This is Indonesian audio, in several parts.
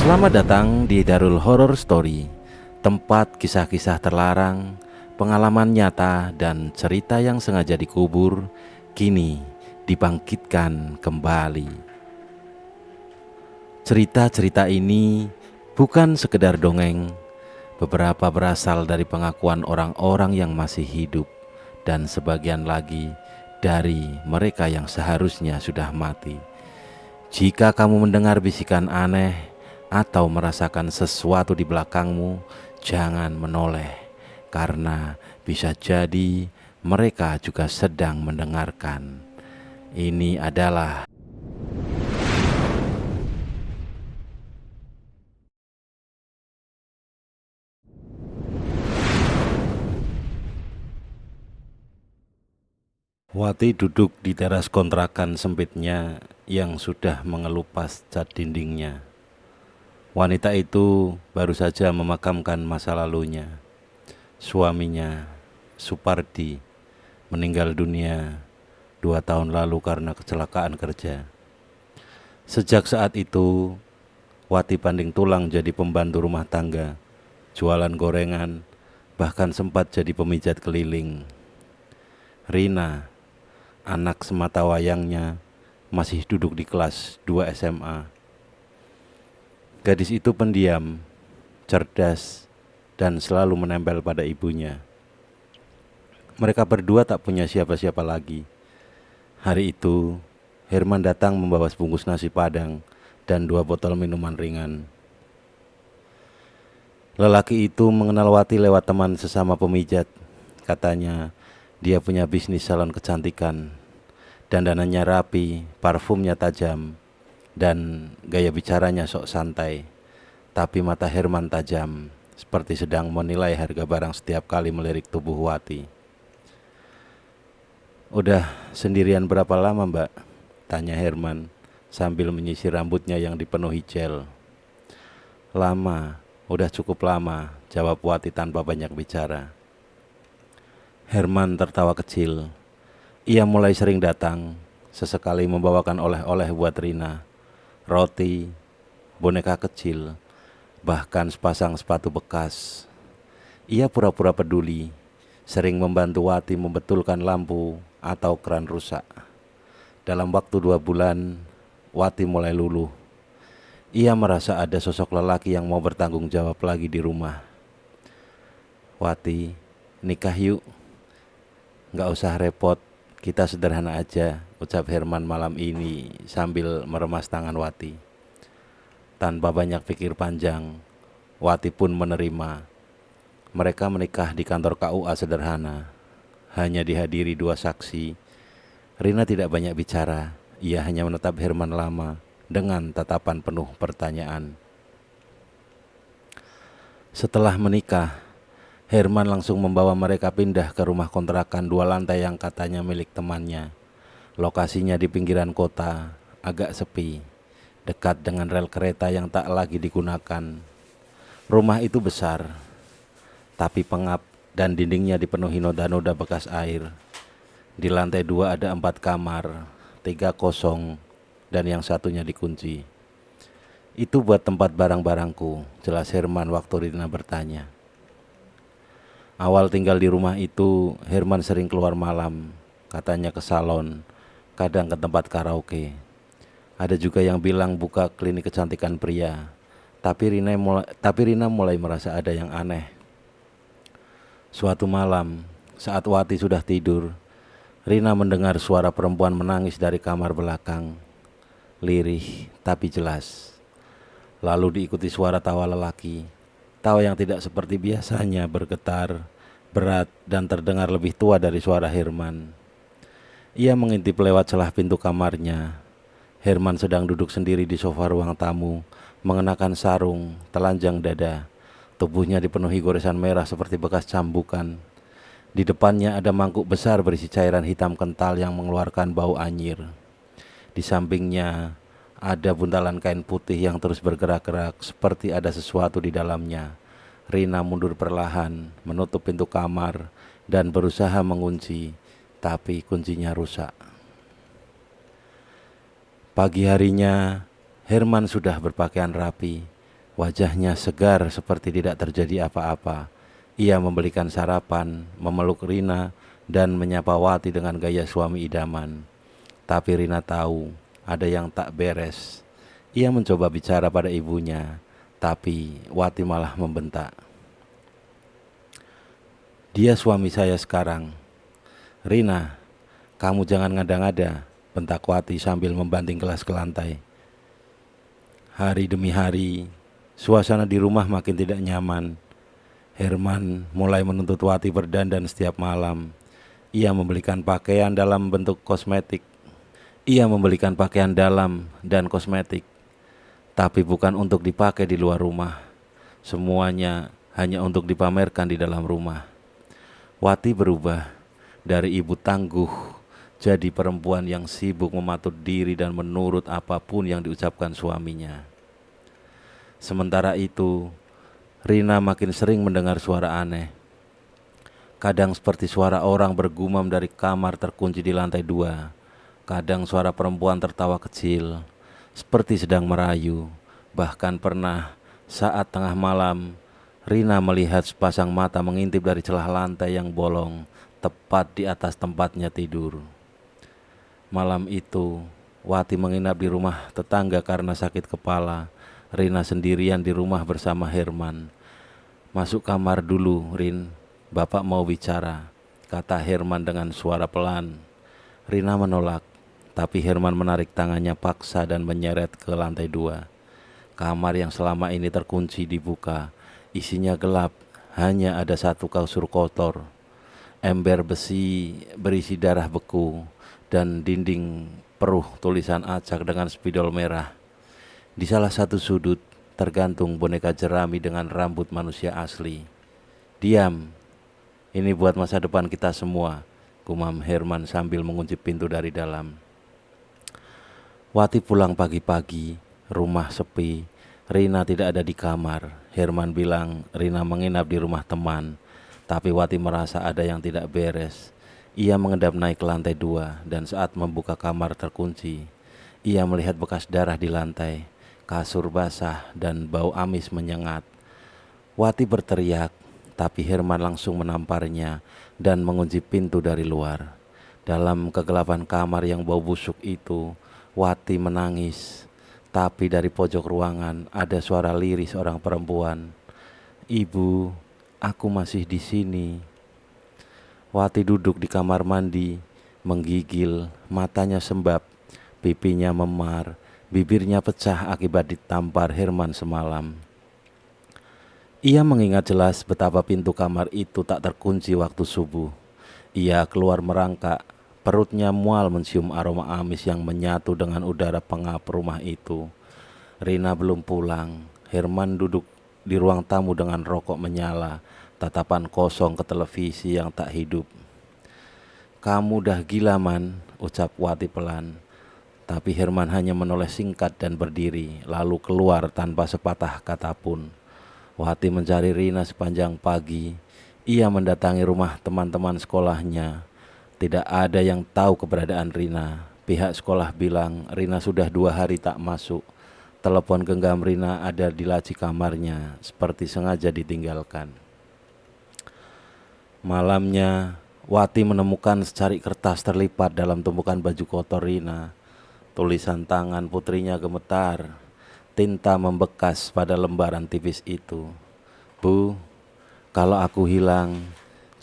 Selamat datang di Darul Horror Story, tempat kisah-kisah terlarang, pengalaman nyata, dan cerita yang sengaja dikubur, kini dibangkitkan kembali. Cerita-cerita ini bukan sekedar dongeng, beberapa berasal dari pengakuan orang-orang yang masih hidup, dan sebagian lagi dari mereka yang seharusnya sudah mati. Jika kamu mendengar bisikan aneh atau merasakan sesuatu di belakangmu, jangan menoleh, karena bisa jadi mereka juga sedang mendengarkan. Ini adalah Wati duduk di teras kontrakan sempitnya yang sudah mengelupas cat dindingnya. Wanita itu baru saja memakamkan masa lalunya. Suaminya, Supardi, meninggal dunia 2 tahun lalu karena kecelakaan kerja. Sejak saat itu, Wati panding tulang jadi pembantu rumah tangga, jualan gorengan, bahkan sempat jadi pemijat keliling. Rina, anak semata wayangnya, masih duduk di kelas 2 SMA. Gadis itu pendiam, cerdas, dan selalu menempel pada ibunya. Mereka berdua tak punya siapa-siapa lagi. Hari itu, Herman datang membawa sebungkus nasi padang dan 2 botol minuman ringan. Lelaki itu mengenal Wati lewat teman sesama pemijat. Katanya dia punya bisnis salon kecantikan. Dandanannya rapi, parfumnya tajam, dan gaya bicaranya sok santai. Tapi mata Herman tajam, seperti sedang menilai harga barang setiap kali melirik tubuh Wati. "Udah sendirian berapa lama, Mbak?" tanya Herman sambil menyisir rambutnya yang dipenuhi gel. "Lama, udah cukup lama," jawab Wati tanpa banyak bicara. Herman tertawa kecil. Ia mulai sering datang, sesekali membawakan oleh-oleh buat Rina, roti, boneka kecil, bahkan sepasang sepatu bekas. Ia pura-pura peduli, sering membantu Wati membetulkan lampu atau keran rusak. Dalam waktu 2 bulan, Wati mulai luluh. Ia merasa ada sosok lelaki yang mau bertanggung jawab lagi di rumah. "Wati, nikah yuk. Gak usah repot, kita sederhana aja," ucap Herman malam ini sambil meremas tangan Wati. Tanpa banyak pikir panjang, Wati pun menerima. Mereka menikah di kantor KUA sederhana. Hanya dihadiri 2 saksi. Rina tidak banyak bicara. Ia hanya menatap Herman lama dengan tatapan penuh pertanyaan. Setelah menikah, Herman langsung membawa mereka pindah ke rumah kontrakan 2 lantai yang katanya milik temannya. Lokasinya di pinggiran kota, agak sepi, dekat dengan rel kereta yang tak lagi digunakan. Rumah itu besar, tapi pengap dan dindingnya dipenuhi noda-noda bekas air. Di lantai 2 ada 4 kamar, 3 kosong, dan yang satunya dikunci. "Itu buat tempat barang-barangku," jelas Herman waktu Rina bertanya. Awal tinggal di rumah itu, Herman sering keluar malam, katanya ke salon, kadang ke tempat karaoke. Ada juga yang bilang buka klinik kecantikan pria, tapi Rina mulai merasa ada yang aneh. Suatu malam, saat Wati sudah tidur, Rina mendengar suara perempuan menangis dari kamar belakang, lirih tapi jelas. Lalu diikuti suara tawa lelaki, tawa yang tidak seperti biasanya, bergetar, berat, dan terdengar lebih tua dari suara Herman. Ia mengintip lewat celah pintu kamarnya. Herman sedang duduk sendiri di sofa ruang tamu, mengenakan sarung, telanjang dada. Tubuhnya dipenuhi goresan merah seperti bekas cambukan. Di depannya ada mangkuk besar berisi cairan hitam kental yang mengeluarkan bau anyir. Di sampingnya ada buntalan kain putih yang terus bergerak-gerak seperti ada sesuatu di dalamnya. Rina mundur perlahan, menutup pintu kamar dan berusaha mengunci, tapi kuncinya rusak. Pagi harinya, Herman sudah berpakaian rapi, Wajahnya segar seperti tidak terjadi apa-apa. Ia membelikan sarapan, memeluk Rina, dan menyapa Wati dengan gaya suami idaman. Tapi Rina tahu ada yang tak beres. Ia mencoba bicara pada ibunya, tapi Wati malah membentak. Dia suami saya sekarang. Rina, kamu jangan ngada-ngada, bentak Wati sambil membanting gelas ke lantai. Hari demi hari, suasana di rumah makin tidak nyaman. Herman mulai menuntut Wati berdandan setiap malam. Ia membelikan pakaian dalam bentuk kosmetik. Ia membelikan pakaian dalam dan kosmetik, tapi bukan untuk dipakai di luar rumah. Semuanya hanya untuk dipamerkan di dalam rumah. Wati berubah dari ibu tangguh jadi perempuan yang sibuk mematur diri dan menurut apapun yang diucapkan suaminya. Sementara itu, Rina makin sering mendengar suara aneh. Kadang seperti suara orang bergumam dari kamar terkunci di lantai 2. Kadang suara perempuan tertawa kecil, seperti sedang merayu. Bahkan pernah saat tengah malam, Rina melihat sepasang mata mengintip dari celah lantai yang bolong, tepat di atas tempatnya tidur. Malam itu, Wati menginap di rumah tetangga karena sakit kepala. Rina sendirian di rumah bersama Herman. Masuk kamar dulu, Rin. Bapak mau bicara, kata Herman dengan suara pelan. Rina menolak, tapi Herman menarik tangannya paksa dan menyeret ke lantai 2. Kamar yang selama ini terkunci dibuka. Isinya gelap, hanya ada satu kasur kotor, ember besi berisi darah beku, dan dinding peruh tulisan acak dengan spidol merah. Di salah satu sudut tergantung boneka jerami dengan rambut manusia asli. Diam, ini buat masa depan kita semua, gumam Herman sambil mengunci pintu dari dalam. Wati pulang pagi-pagi, rumah sepi. Rina tidak ada di kamar. Herman bilang Rina menginap di rumah teman, tapi Wati merasa ada yang tidak beres. Ia mengendap naik ke lantai 2 dan saat membuka kamar terkunci, ia melihat bekas darah di lantai, kasur basah dan bau amis menyengat. Wati berteriak, tapi Herman langsung menamparnya dan mengunci pintu dari luar. Dalam kegelapan kamar yang bau busuk itu, Wati menangis. Tapi dari pojok ruangan ada suara lirih seorang perempuan. Ibu, aku masih di sini. Wati duduk di kamar mandi, menggigil, matanya sembab, pipinya memar, bibirnya pecah akibat ditampar Herman semalam. Ia mengingat jelas betapa pintu kamar itu tak terkunci waktu subuh. Ia keluar merangkak. Perutnya mual mencium aroma amis yang menyatu dengan udara pengap rumah itu. Rina belum pulang. Herman duduk di ruang tamu dengan rokok menyala, tatapan kosong ke televisi yang tak hidup. Kamu dah gila, Man, ucap Wati pelan. Tapi Herman hanya menoleh singkat dan berdiri, lalu keluar tanpa sepatah kata pun. Wati mencari Rina sepanjang pagi. Ia mendatangi rumah teman-teman sekolahnya. Tidak ada yang tahu keberadaan Rina. Pihak sekolah bilang Rina sudah 2 hari tak masuk. Telepon genggam Rina ada di laci kamarnya, seperti sengaja ditinggalkan. Malamnya, Wati menemukan secari kertas terlipat dalam tumpukan baju kotor Rina. Tulisan tangan putrinya gemetar. Tinta membekas pada lembaran tipis itu. Bu, kalau aku hilang,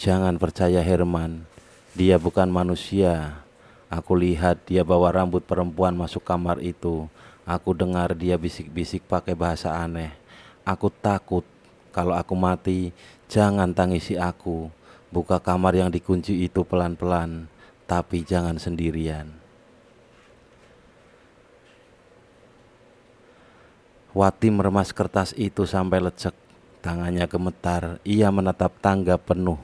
jangan percaya Herman. Dia bukan manusia. Aku lihat dia bawa rambut perempuan masuk kamar itu. Aku dengar dia bisik-bisik pakai bahasa aneh. Aku takut kalau aku mati, jangan tangisi aku. Buka kamar yang dikunci itu pelan-pelan, tapi jangan sendirian. Wati meremas kertas itu sampai lecek. Tangannya gemetar. Ia menatap tangga penuh.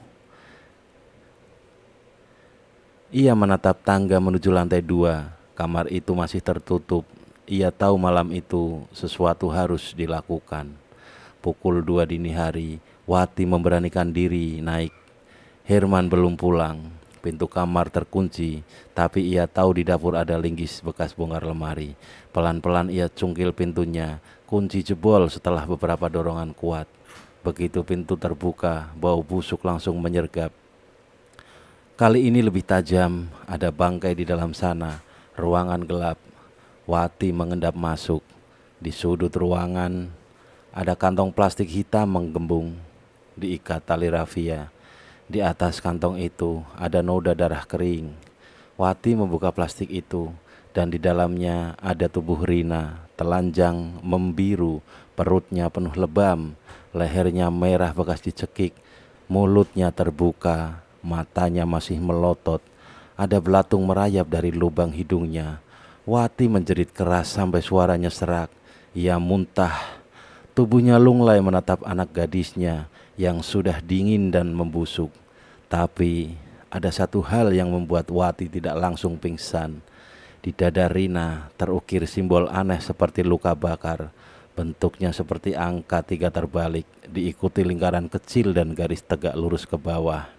Ia menatap tangga menuju lantai 2. Kamar itu masih tertutup. Ia tahu malam itu sesuatu harus dilakukan. Pukul 2 dini hari, Wati memberanikan diri naik. Herman belum pulang. Pintu kamar terkunci, tapi ia tahu di dapur ada linggis bekas bongkar lemari. Pelan-pelan ia cungkil pintunya. Kunci jebol setelah beberapa dorongan kuat. Begitu pintu terbuka, bau busuk langsung menyergap. Kali ini lebih tajam, ada bangkai di dalam sana. Ruangan gelap. Wati mengendap masuk. Di sudut ruangan ada kantong plastik hitam menggembung, diikat tali rafia. Di atas kantong itu ada noda darah kering. Wati membuka plastik itu dan di dalamnya ada tubuh Rina, telanjang, membiru, perutnya penuh lebam, lehernya merah bekas dicekik, mulutnya terbuka, matanya masih melotot, ada belatung merayap dari lubang hidungnya. Wati menjerit keras sampai suaranya serak. Ia muntah. Tubuhnya lunglai menatap anak gadisnya yang sudah dingin dan membusuk. Tapi ada satu hal yang membuat Wati tidak langsung pingsan. Di dada Rina terukir simbol aneh seperti luka bakar. Bentuknya seperti angka 3 terbalik, diikuti lingkaran kecil dan garis tegak lurus ke bawah.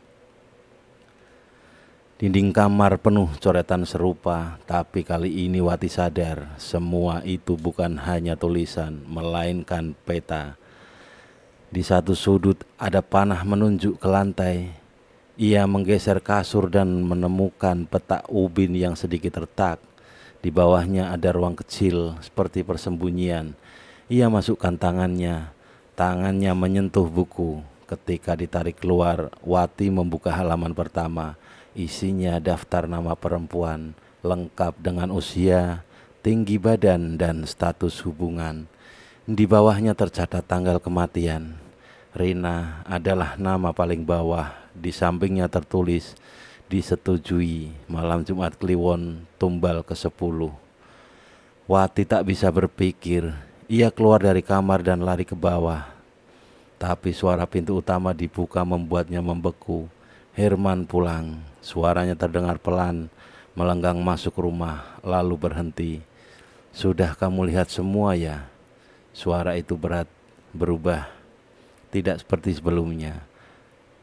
Dinding kamar penuh coretan serupa, tapi kali ini Wati sadar semua itu bukan hanya tulisan, melainkan peta. Di satu sudut ada panah menunjuk ke lantai. Ia menggeser kasur dan menemukan peta ubin yang sedikit retak. Di bawahnya ada ruang kecil seperti persembunyian. Ia masukkan tangannya menyentuh buku. Ketika ditarik keluar, Wati membuka halaman pertama. Isinya daftar nama perempuan, lengkap dengan usia, tinggi badan, dan status hubungan. Di bawahnya tercatat tanggal kematian. Rina adalah nama paling bawah. Di sampingnya tertulis, disetujui, malam Jumat Kliwon, tumbal ke-10. Wati tak bisa berpikir. Ia keluar dari kamar dan lari ke bawah. Tapi suara pintu utama dibuka membuatnya membeku. Herman pulang. Suaranya terdengar pelan, melenggang masuk rumah, lalu berhenti. Sudah kamu lihat semua ya? Suara itu berat, berubah. Tidak seperti sebelumnya.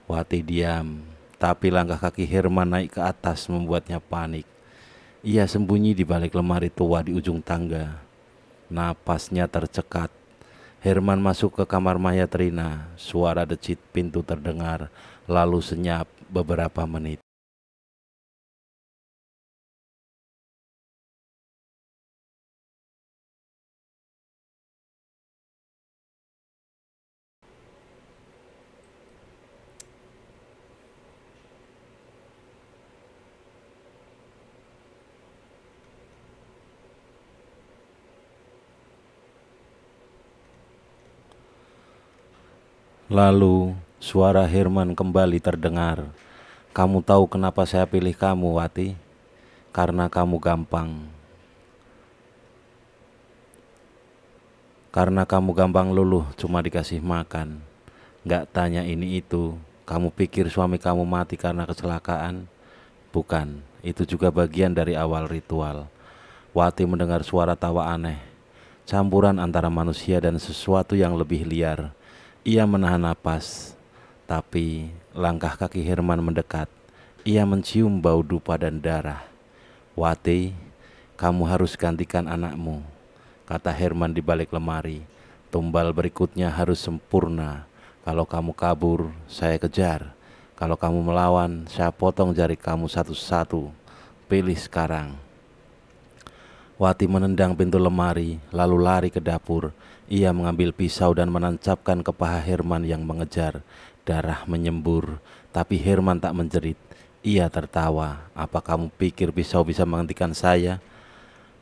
Wati diam, tapi langkah kaki Herman naik ke atas membuatnya panik. Ia sembunyi di balik lemari tua di ujung tangga. Napasnya tercekat. Herman masuk ke kamar mayat Rina. Suara decit pintu terdengar, lalu senyap beberapa menit. Lalu suara Herman kembali terdengar. Kamu tahu kenapa saya pilih kamu, Wati? Karena kamu gampang. Karena kamu gampang luluh, cuma dikasih makan. Gak tanya ini itu. Kamu pikir suami kamu mati karena kecelakaan? Bukan, itu juga bagian dari awal ritual. Wati mendengar suara tawa aneh, campuran antara manusia dan sesuatu yang lebih liar. Ia menahan napas, tapi langkah kaki Herman mendekat. Ia mencium bau dupa dan darah. Wati, kamu harus gantikan anakmu, kata Herman di balik lemari. Tumbal berikutnya harus sempurna. Kalau kamu kabur, saya kejar. Kalau kamu melawan, saya potong jari kamu satu-satu. Pilih sekarang. Wati menendang pintu lemari, lalu lari ke dapur. Ia mengambil pisau dan menancapkan ke paha Herman yang mengejar. Darah menyembur, tapi Herman tak menjerit. Ia tertawa. Apa kamu pikir pisau bisa menghentikan saya?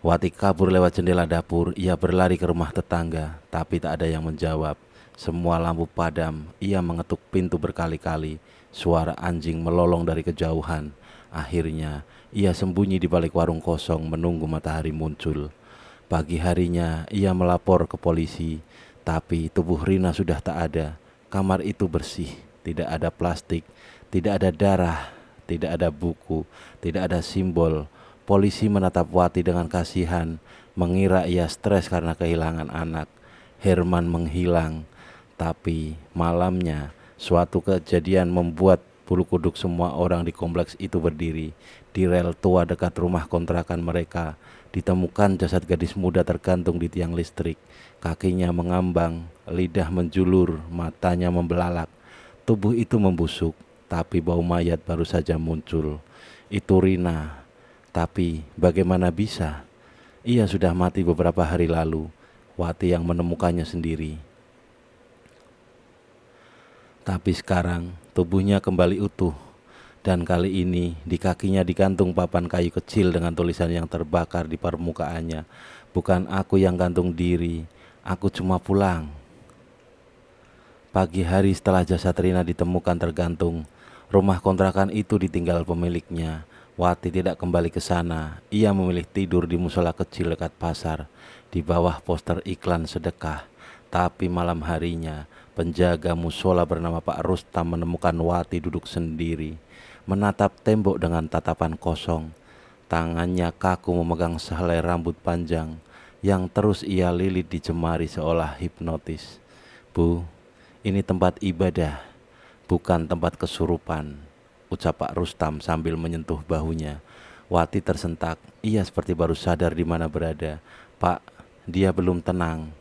Wati kabur lewat jendela dapur. Ia berlari ke rumah tetangga, tapi tak ada yang menjawab. Semua lampu padam. Ia mengetuk pintu berkali-kali. Suara anjing melolong dari kejauhan. Akhirnya ia sembunyi di balik warung kosong menunggu matahari muncul. Pagi harinya ia melapor ke polisi, tapi tubuh Rina sudah tak ada. Kamar itu bersih, tidak ada plastik, tidak ada darah, tidak ada buku, tidak ada simbol. Polisi menatap Wati dengan kasihan, mengira ia stres karena kehilangan anak. Herman menghilang, tapi malamnya suatu kejadian membuat Bulu kuduk semua orang di kompleks itu berdiri. Di rel tua dekat rumah kontrakan mereka ditemukan jasad gadis muda tergantung di tiang listrik. Kakinya mengambang, lidah menjulur, matanya membelalak. Tubuh itu membusuk, tapi bau mayat baru saja muncul. Itu Rina. Tapi bagaimana bisa? Ia sudah mati beberapa hari lalu. Wati yang menemukannya sendiri. Tapi sekarang tubuhnya kembali utuh. Dan kali ini di kakinya digantung papan kayu kecil dengan tulisan yang terbakar di permukaannya. Bukan aku yang gantung diri, aku cuma pulang. Pagi hari setelah jasad Rina ditemukan tergantung, rumah kontrakan itu ditinggal pemiliknya. Wati tidak kembali ke sana. Ia memilih tidur di musola kecil dekat pasar, di bawah poster iklan sedekah. Tapi malam harinya, penjaga musola bernama Pak Rustam menemukan Wati duduk sendiri, menatap tembok dengan tatapan kosong. Tangannya kaku memegang sehelai rambut panjang yang terus ia lilit di jemari seolah hipnotis. Bu, ini tempat ibadah, bukan tempat kesurupan, ucap Pak Rustam sambil menyentuh bahunya. Wati tersentak, ia seperti baru sadar di mana berada. Pak, dia belum tenang.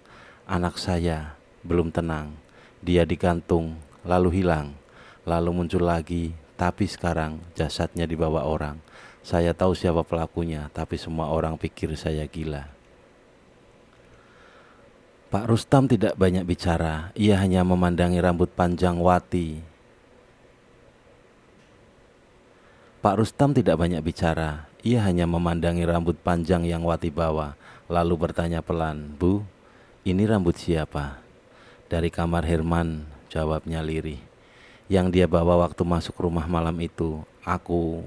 Anak saya belum tenang. Dia digantung, lalu hilang, lalu muncul lagi, tapi sekarang jasadnya dibawa orang. Saya tahu siapa pelakunya, tapi semua orang pikir saya gila. Pak Rustam tidak banyak bicara, ia hanya memandangi rambut panjang Wati. Pak Rustam tidak banyak bicara, ia hanya memandangi rambut panjang yang Wati bawa, lalu bertanya pelan, Bu, ini rambut siapa? Dari kamar Herman, jawabnya lirih. Yang dia bawa waktu masuk rumah malam itu, aku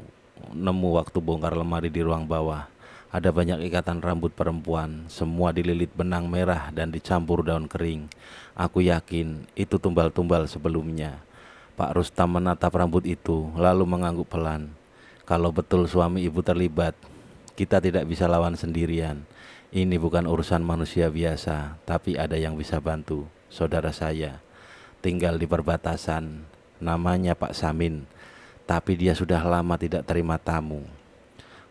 nemu waktu bongkar lemari di ruang bawah. Ada banyak ikatan rambut perempuan, semua dililit benang merah dan dicampur daun kering. Aku yakin itu tumbal-tumbal sebelumnya. Pak Rustam menatap rambut itu, lalu mengangguk pelan. Kalau betul suami ibu terlibat, kita tidak bisa lawan sendirian. Ini bukan urusan manusia biasa, tapi ada yang bisa bantu. Saudara saya tinggal di perbatasan, namanya Pak Samin, tapi dia sudah lama tidak terima tamu.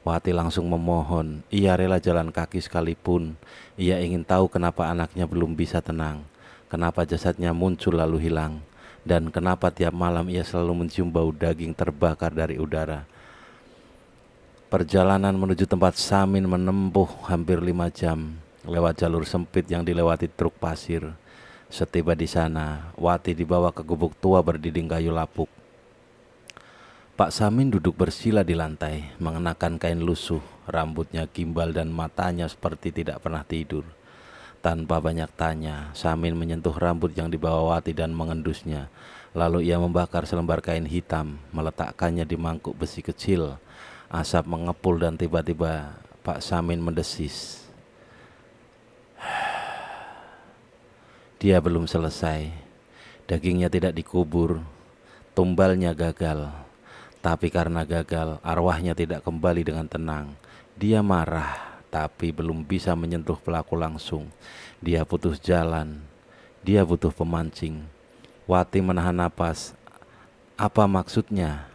Wati langsung memohon, ia rela jalan kaki sekalipun. Ia ingin tahu kenapa anaknya belum bisa tenang, kenapa jasadnya muncul lalu hilang, dan kenapa tiap malam ia selalu mencium bau daging terbakar dari udara. Perjalanan menuju tempat Samin menempuh hampir 5 jam, lewat jalur sempit yang dilewati truk pasir. Setiba di sana, Wati dibawa ke gubuk tua berdinding kayu lapuk. Pak Samin duduk bersila di lantai, mengenakan kain lusuh, rambutnya gimbal dan matanya seperti tidak pernah tidur. Tanpa banyak tanya, Samin menyentuh rambut yang dibawa Wati dan mengendusnya. Lalu ia membakar selembar kain hitam, meletakkannya di mangkuk besi kecil. Asap mengepul dan tiba-tiba Pak Samin mendesis. Dia belum selesai. Dagingnya tidak dikubur, tumbalnya gagal. Tapi karena gagal, arwahnya tidak kembali dengan tenang. Dia marah, tapi belum bisa menyentuh pelaku langsung. Dia putus jalan, dia butuh pemancing. Wati menahan napas. Apa maksudnya?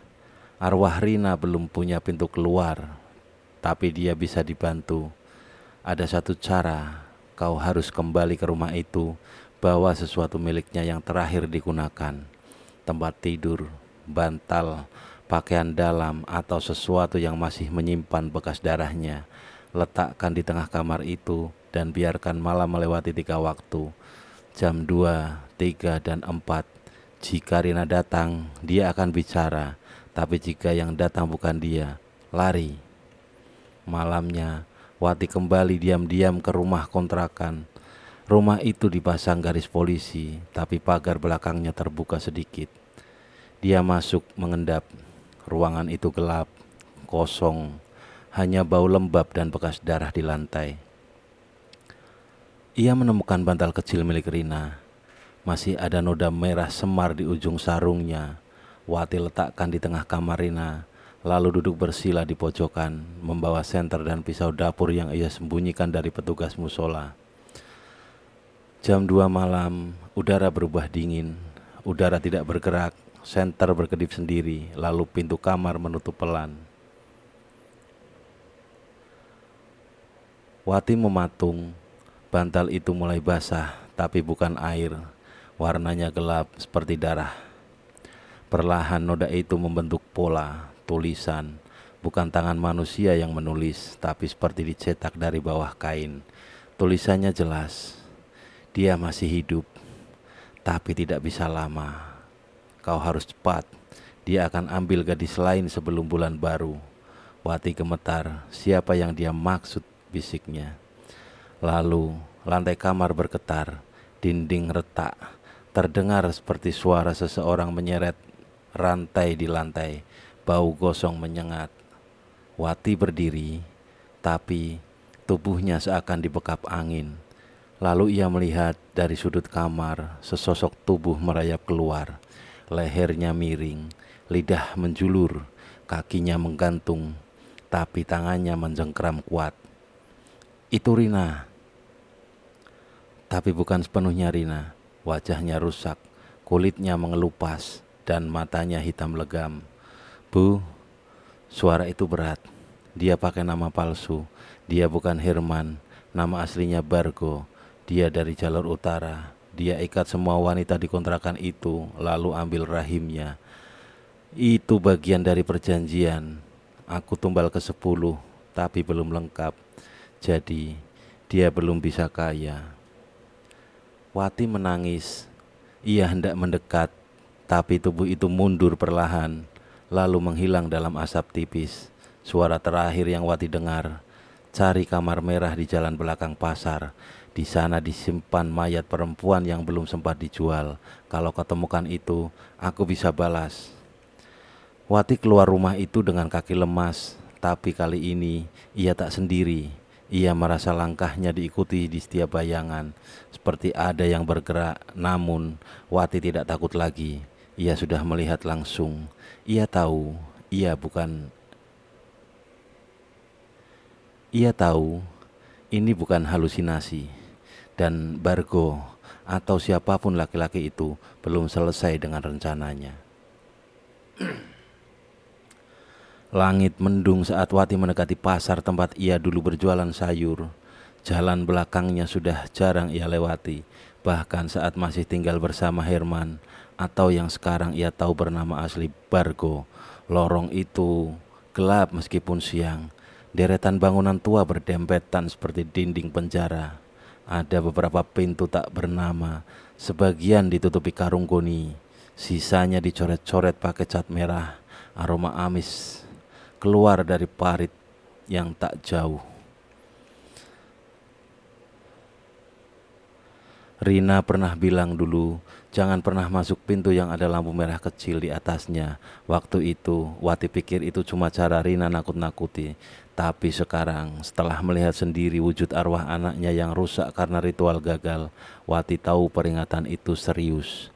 Arwah Rina belum punya pintu keluar, tapi dia bisa dibantu. Ada satu cara, kau harus kembali ke rumah itu, bawa sesuatu miliknya yang terakhir digunakan. Tempat tidur, bantal, pakaian dalam, atau sesuatu yang masih menyimpan bekas darahnya. Letakkan di tengah kamar itu dan biarkan malam melewati 3 waktu. Jam 2, 3, dan 4. Jika Rina datang, dia akan bicara. Tapi jika yang datang bukan dia, lari. Malamnya, Wati kembali diam-diam ke rumah kontrakan. Rumah itu dipasang garis polisi, tapi pagar belakangnya terbuka sedikit. Dia masuk mengendap. Ruangan itu gelap, kosong, hanya bau lembab dan bekas darah di lantai. Ia menemukan bantal kecil milik Rina. Masih ada noda merah semar di ujung sarungnya. Wati letakkan di tengah kamar Rina, lalu duduk bersila di pojokan, membawa senter dan pisau dapur yang ia sembunyikan dari petugas musola. Jam 2 malam, udara berubah dingin. Udara tidak bergerak, Senter berkedip sendiri, lalu pintu kamar menutup pelan. Wati mematung. Bantal itu mulai basah, tapi bukan air. Warnanya gelap seperti darah. Perlahan noda itu membentuk pola, tulisan. Bukan tangan manusia yang menulis, tapi seperti dicetak dari bawah kain. Tulisannya jelas. Dia masih hidup, tapi tidak bisa lama. Kau harus cepat. Dia akan ambil gadis lain sebelum bulan baru. Wati gemetar. Siapa yang dia maksud, bisiknya. Lalu lantai kamar bergetar, dinding retak, terdengar seperti suara seseorang menyeret rantai di lantai, bau gosong menyengat. Wati berdiri, tapi tubuhnya seakan dibekap angin. Lalu ia melihat dari sudut kamar, sesosok tubuh merayap keluar, lehernya miring, lidah menjulur, kakinya menggantung, tapi tangannya mencengkram kuat. Itu Rina. Tapi bukan sepenuhnya Rina. Wajahnya rusak, kulitnya mengelupas, dan matanya hitam legam. Bu, suara itu berat. Dia pakai nama palsu. Dia bukan Herman. Nama aslinya Bargo. Dia dari jalur utara. Dia ikat semua wanita di kontrakan itu, lalu ambil rahimnya. Itu bagian dari perjanjian. Aku tumbal ke 10, tapi belum lengkap. Jadi, dia belum bisa kaya. Wati menangis. Ia hendak mendekat, tapi tubuh itu mundur perlahan, lalu menghilang dalam asap tipis. Suara terakhir yang Wati dengar, cari kamar merah di jalan belakang pasar. Di sana disimpan mayat perempuan yang belum sempat dijual. Kalau ketemukan itu, aku bisa balas. Wati keluar rumah itu dengan kaki lemas, tapi kali ini ia tak sendiri. Ia merasa langkahnya diikuti di setiap bayangan, seperti ada yang bergerak. Namun Wati tidak takut lagi. Ia sudah melihat langsung. Ia tahu ini bukan halusinasi. Dan Bargo atau siapapun laki-laki itu belum selesai dengan rencananya. Langit mendung saat Wati mendekati pasar tempat ia dulu berjualan sayur. Jalan belakangnya sudah jarang ia lewati, bahkan saat masih tinggal bersama Herman, atau yang sekarang ia tahu bernama asli Bargo. Lorong itu gelap meskipun siang. Deretan bangunan tua berdempetan seperti dinding penjara. Ada beberapa pintu tak bernama, sebagian ditutupi karung goni, sisanya dicoret-coret pakai cat merah. Aroma amis keluar dari parit yang tak jauh. Rina pernah bilang dulu, jangan pernah masuk pintu yang ada lampu merah kecil di atasnya. Waktu itu, Wati pikir itu cuma cara Rina nakut-nakuti. Tapi sekarang, setelah melihat sendiri wujud arwah anaknya yang rusak karena ritual gagal, Wati tahu peringatan itu serius.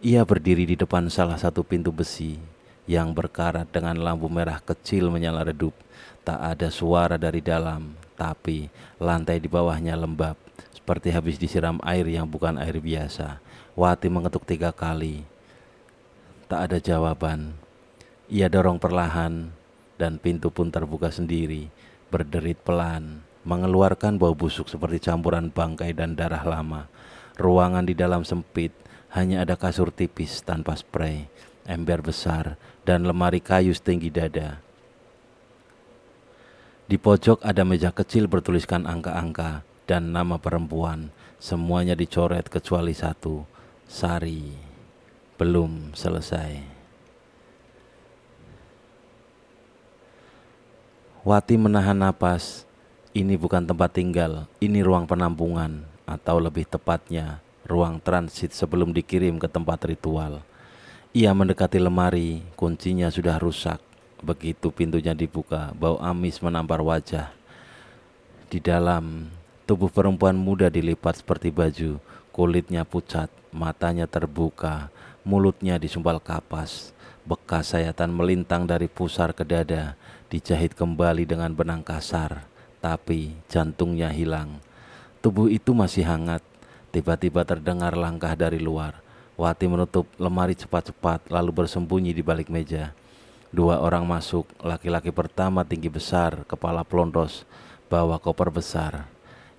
Ia berdiri di depan salah satu pintu besi yang berkarat dengan lampu merah kecil menyala redup. Tak ada suara dari dalam, tapi lantai di bawahnya lembab, seperti habis disiram air yang bukan air biasa. Wati mengetuk 3 kali. Tak ada jawaban. Ia dorong perlahan, dan pintu pun terbuka sendiri, berderit pelan, mengeluarkan bau busuk seperti campuran bangkai dan darah lama. Ruangan di dalam sempit, hanya ada kasur tipis tanpa spray, ember besar, dan lemari kayu setinggi dada. Di pojok ada meja kecil bertuliskan angka-angka dan nama perempuan. Semuanya dicoret kecuali satu, Sari. Belum selesai. Wati menahan napas. Ini bukan tempat tinggal, ini ruang penampungan, atau lebih tepatnya ruang transit sebelum dikirim ke tempat ritual. Ia mendekati lemari, kuncinya sudah rusak. Begitu pintunya dibuka, bau amis menampar wajah. Di dalam, tubuh perempuan muda dilipat seperti baju, kulitnya pucat, matanya terbuka, mulutnya disumpal kapas. Bekas sayatan melintang dari pusar ke dada, dijahit kembali dengan benang kasar, tapi jantungnya hilang. Tubuh itu masih hangat. Tiba-tiba terdengar langkah dari luar. Wati menutup lemari cepat-cepat lalu bersembunyi di balik meja. Dua orang masuk, laki-laki pertama tinggi besar, kepala pelontos, bawa koper besar.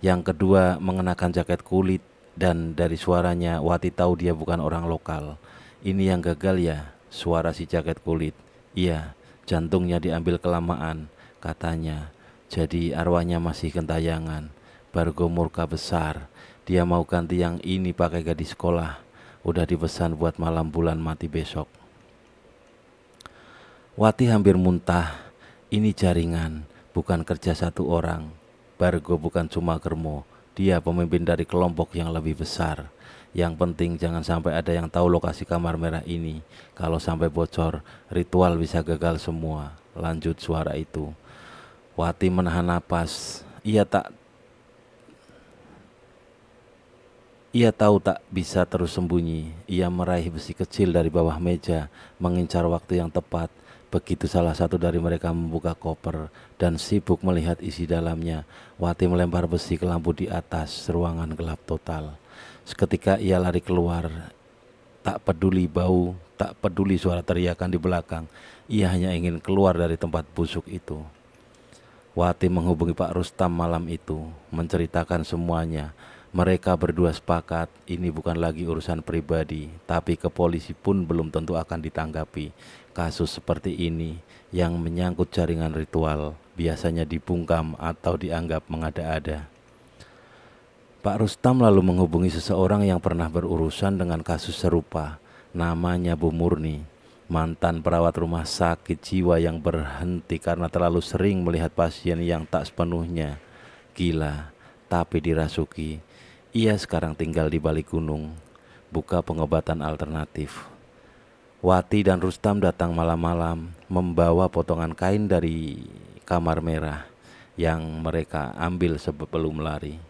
Yang kedua mengenakan jaket kulit dan dari suaranya Wati tahu dia bukan orang lokal. Ini yang gagal ya, suara si jaket kulit. Iya, jantungnya diambil kelamaan, katanya. Jadi arwahnya masih gentayangan. Bargo murka besar. Dia mau ganti yang ini pakai gadis sekolah. Udah dipesan buat malam bulan mati besok. Wati hampir muntah. Ini jaringan, bukan kerja satu orang. Bargo bukan cuma germo, dia pemimpin dari kelompok yang lebih besar. Yang penting jangan sampai ada yang tahu lokasi kamar merah ini. Kalau sampai bocor, ritual bisa gagal semua. Lanjut suara itu. Wati menahan napas. Ia tahu tak bisa terus sembunyi. Ia meraih besi kecil dari bawah meja, mengincar waktu yang tepat. Begitu salah satu dari mereka membuka koper dan sibuk melihat isi dalamnya, Wati melempar besi ke lampu di atas. Ruangan gelap total. Seketika ia lari keluar. Tak peduli bau, tak peduli suara teriakan di belakang. Ia hanya ingin keluar dari tempat busuk itu. Wati menghubungi Pak Rustam malam itu, menceritakan semuanya. Mereka berdua sepakat ini bukan lagi urusan pribadi, tapi ke polisi pun belum tentu akan ditanggapi. Kasus seperti ini yang menyangkut jaringan ritual biasanya dibungkam atau dianggap mengada-ada. Pak Rustam lalu menghubungi seseorang yang pernah berurusan dengan kasus serupa. Namanya Bu Murni, mantan perawat rumah sakit jiwa yang berhenti karena terlalu sering melihat pasien yang tak sepenuhnya gila, tapi dirasuki. Ia sekarang tinggal di balik gunung, buka pengobatan alternatif. Wati dan Rustam datang malam-malam membawa potongan kain dari kamar merah yang mereka ambil sebelum lari.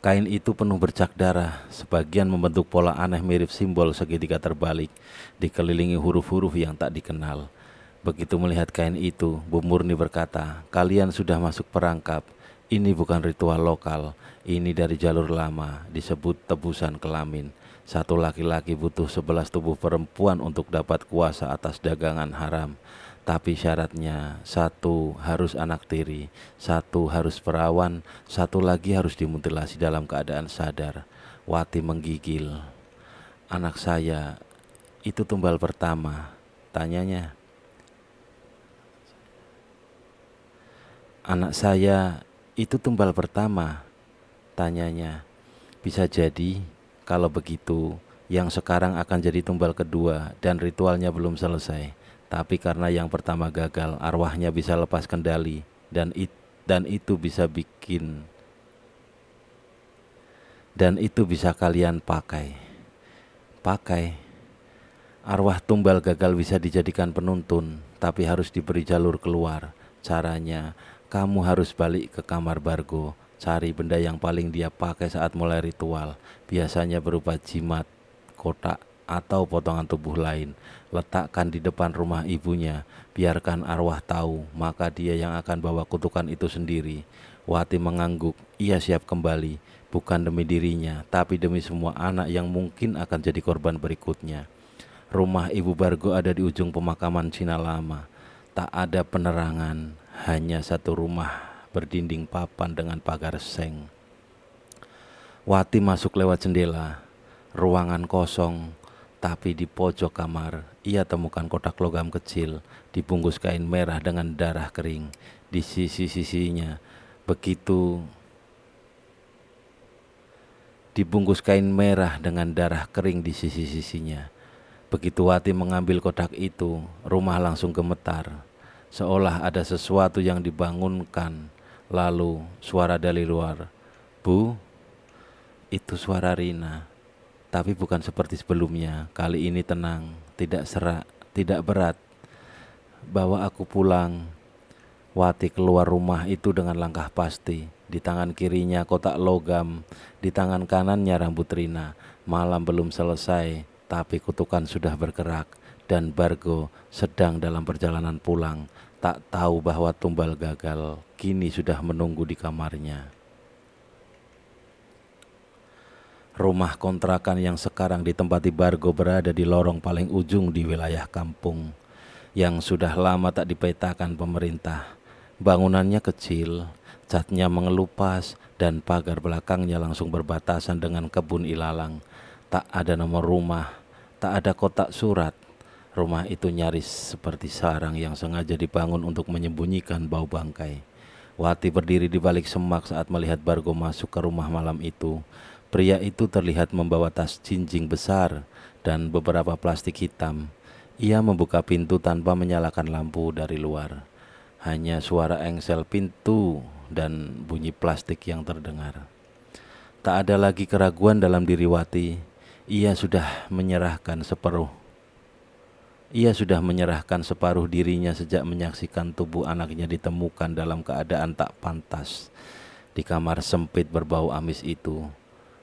Kain itu penuh bercak darah, sebagian membentuk pola aneh mirip simbol segitiga terbalik, dikelilingi huruf-huruf yang tak dikenal. Begitu melihat kain itu, Bu Murni berkata, "Kalian sudah masuk perangkap. Ini bukan ritual lokal, ini dari jalur lama, disebut tebusan kelamin. Satu laki-laki butuh 11 tubuh perempuan untuk dapat kuasa atas dagangan haram. Tapi syaratnya, satu harus anak tiri, satu harus perawan, satu lagi harus dimutilasi dalam keadaan sadar." Wati menggigil. "Anak saya, itu tumbal pertama," tanyanya. "Anak saya, itu tumbal pertama," tanyanya. "Bisa jadi, kalau begitu, yang sekarang akan jadi tumbal kedua dan ritualnya belum selesai. Tapi karena yang pertama gagal, arwahnya bisa lepas kendali dan itu bisa kalian pakai. Pakai. Arwah tumbal gagal bisa dijadikan penuntun, tapi harus diberi jalur keluar. Caranya, kamu harus balik ke kamar Bargo, cari benda yang paling dia pakai saat mulai ritual. Biasanya berupa jimat, kotak, atau potongan tubuh lain. Letakkan di depan rumah ibunya, biarkan arwah tahu, maka dia yang akan bawa kutukan itu sendiri." Wati mengangguk. Ia siap kembali, bukan demi dirinya, tapi demi semua anak yang mungkin akan jadi korban berikutnya. Rumah Ibu Bargo ada di ujung pemakaman Cina lama. Tak ada penerangan, hanya satu rumah berdinding papan dengan pagar seng. Wati masuk lewat jendela. Ruangan kosong, tapi di pojok kamar ia temukan kotak logam kecil dibungkus kain merah dengan darah kering di sisi-sisinya. Begitu Wati mengambil kotak itu, rumah langsung gemetar, seolah ada sesuatu yang dibangunkan. Lalu suara dari luar, "Bu," itu suara Rina, tapi bukan seperti sebelumnya. Kali ini tenang, tidak serak, tidak berat. "Bawa aku pulang." Wati keluar rumah itu dengan langkah pasti. Di tangan kirinya kotak logam, di tangan kanannya rambut Rina. Malam belum selesai, tapi kutukan sudah bergerak dan Bargo sedang dalam perjalanan pulang. Tak tahu bahwa tumbal gagal kini sudah menunggu di kamarnya. Rumah kontrakan yang sekarang ditempati Bargo berada di lorong paling ujung di wilayah kampung yang sudah lama tak dipetakan pemerintah. Bangunannya kecil, catnya mengelupas, dan pagar belakangnya langsung berbatasan dengan kebun ilalang. Tak ada nomor rumah, tak ada kotak surat. Rumah itu nyaris seperti sarang yang sengaja dibangun untuk menyembunyikan bau bangkai. Wati berdiri di balik semak saat melihat Bargo masuk ke rumah malam itu. Pria itu terlihat membawa tas jinjing besar dan beberapa plastik hitam. Ia membuka pintu tanpa menyalakan lampu dari luar. Hanya suara engsel pintu dan bunyi plastik yang terdengar. Tak ada lagi keraguan dalam diri Wati. Ia sudah menyerahkan separuh dirinya sejak menyaksikan tubuh anaknya ditemukan dalam keadaan tak pantas di kamar sempit berbau amis itu.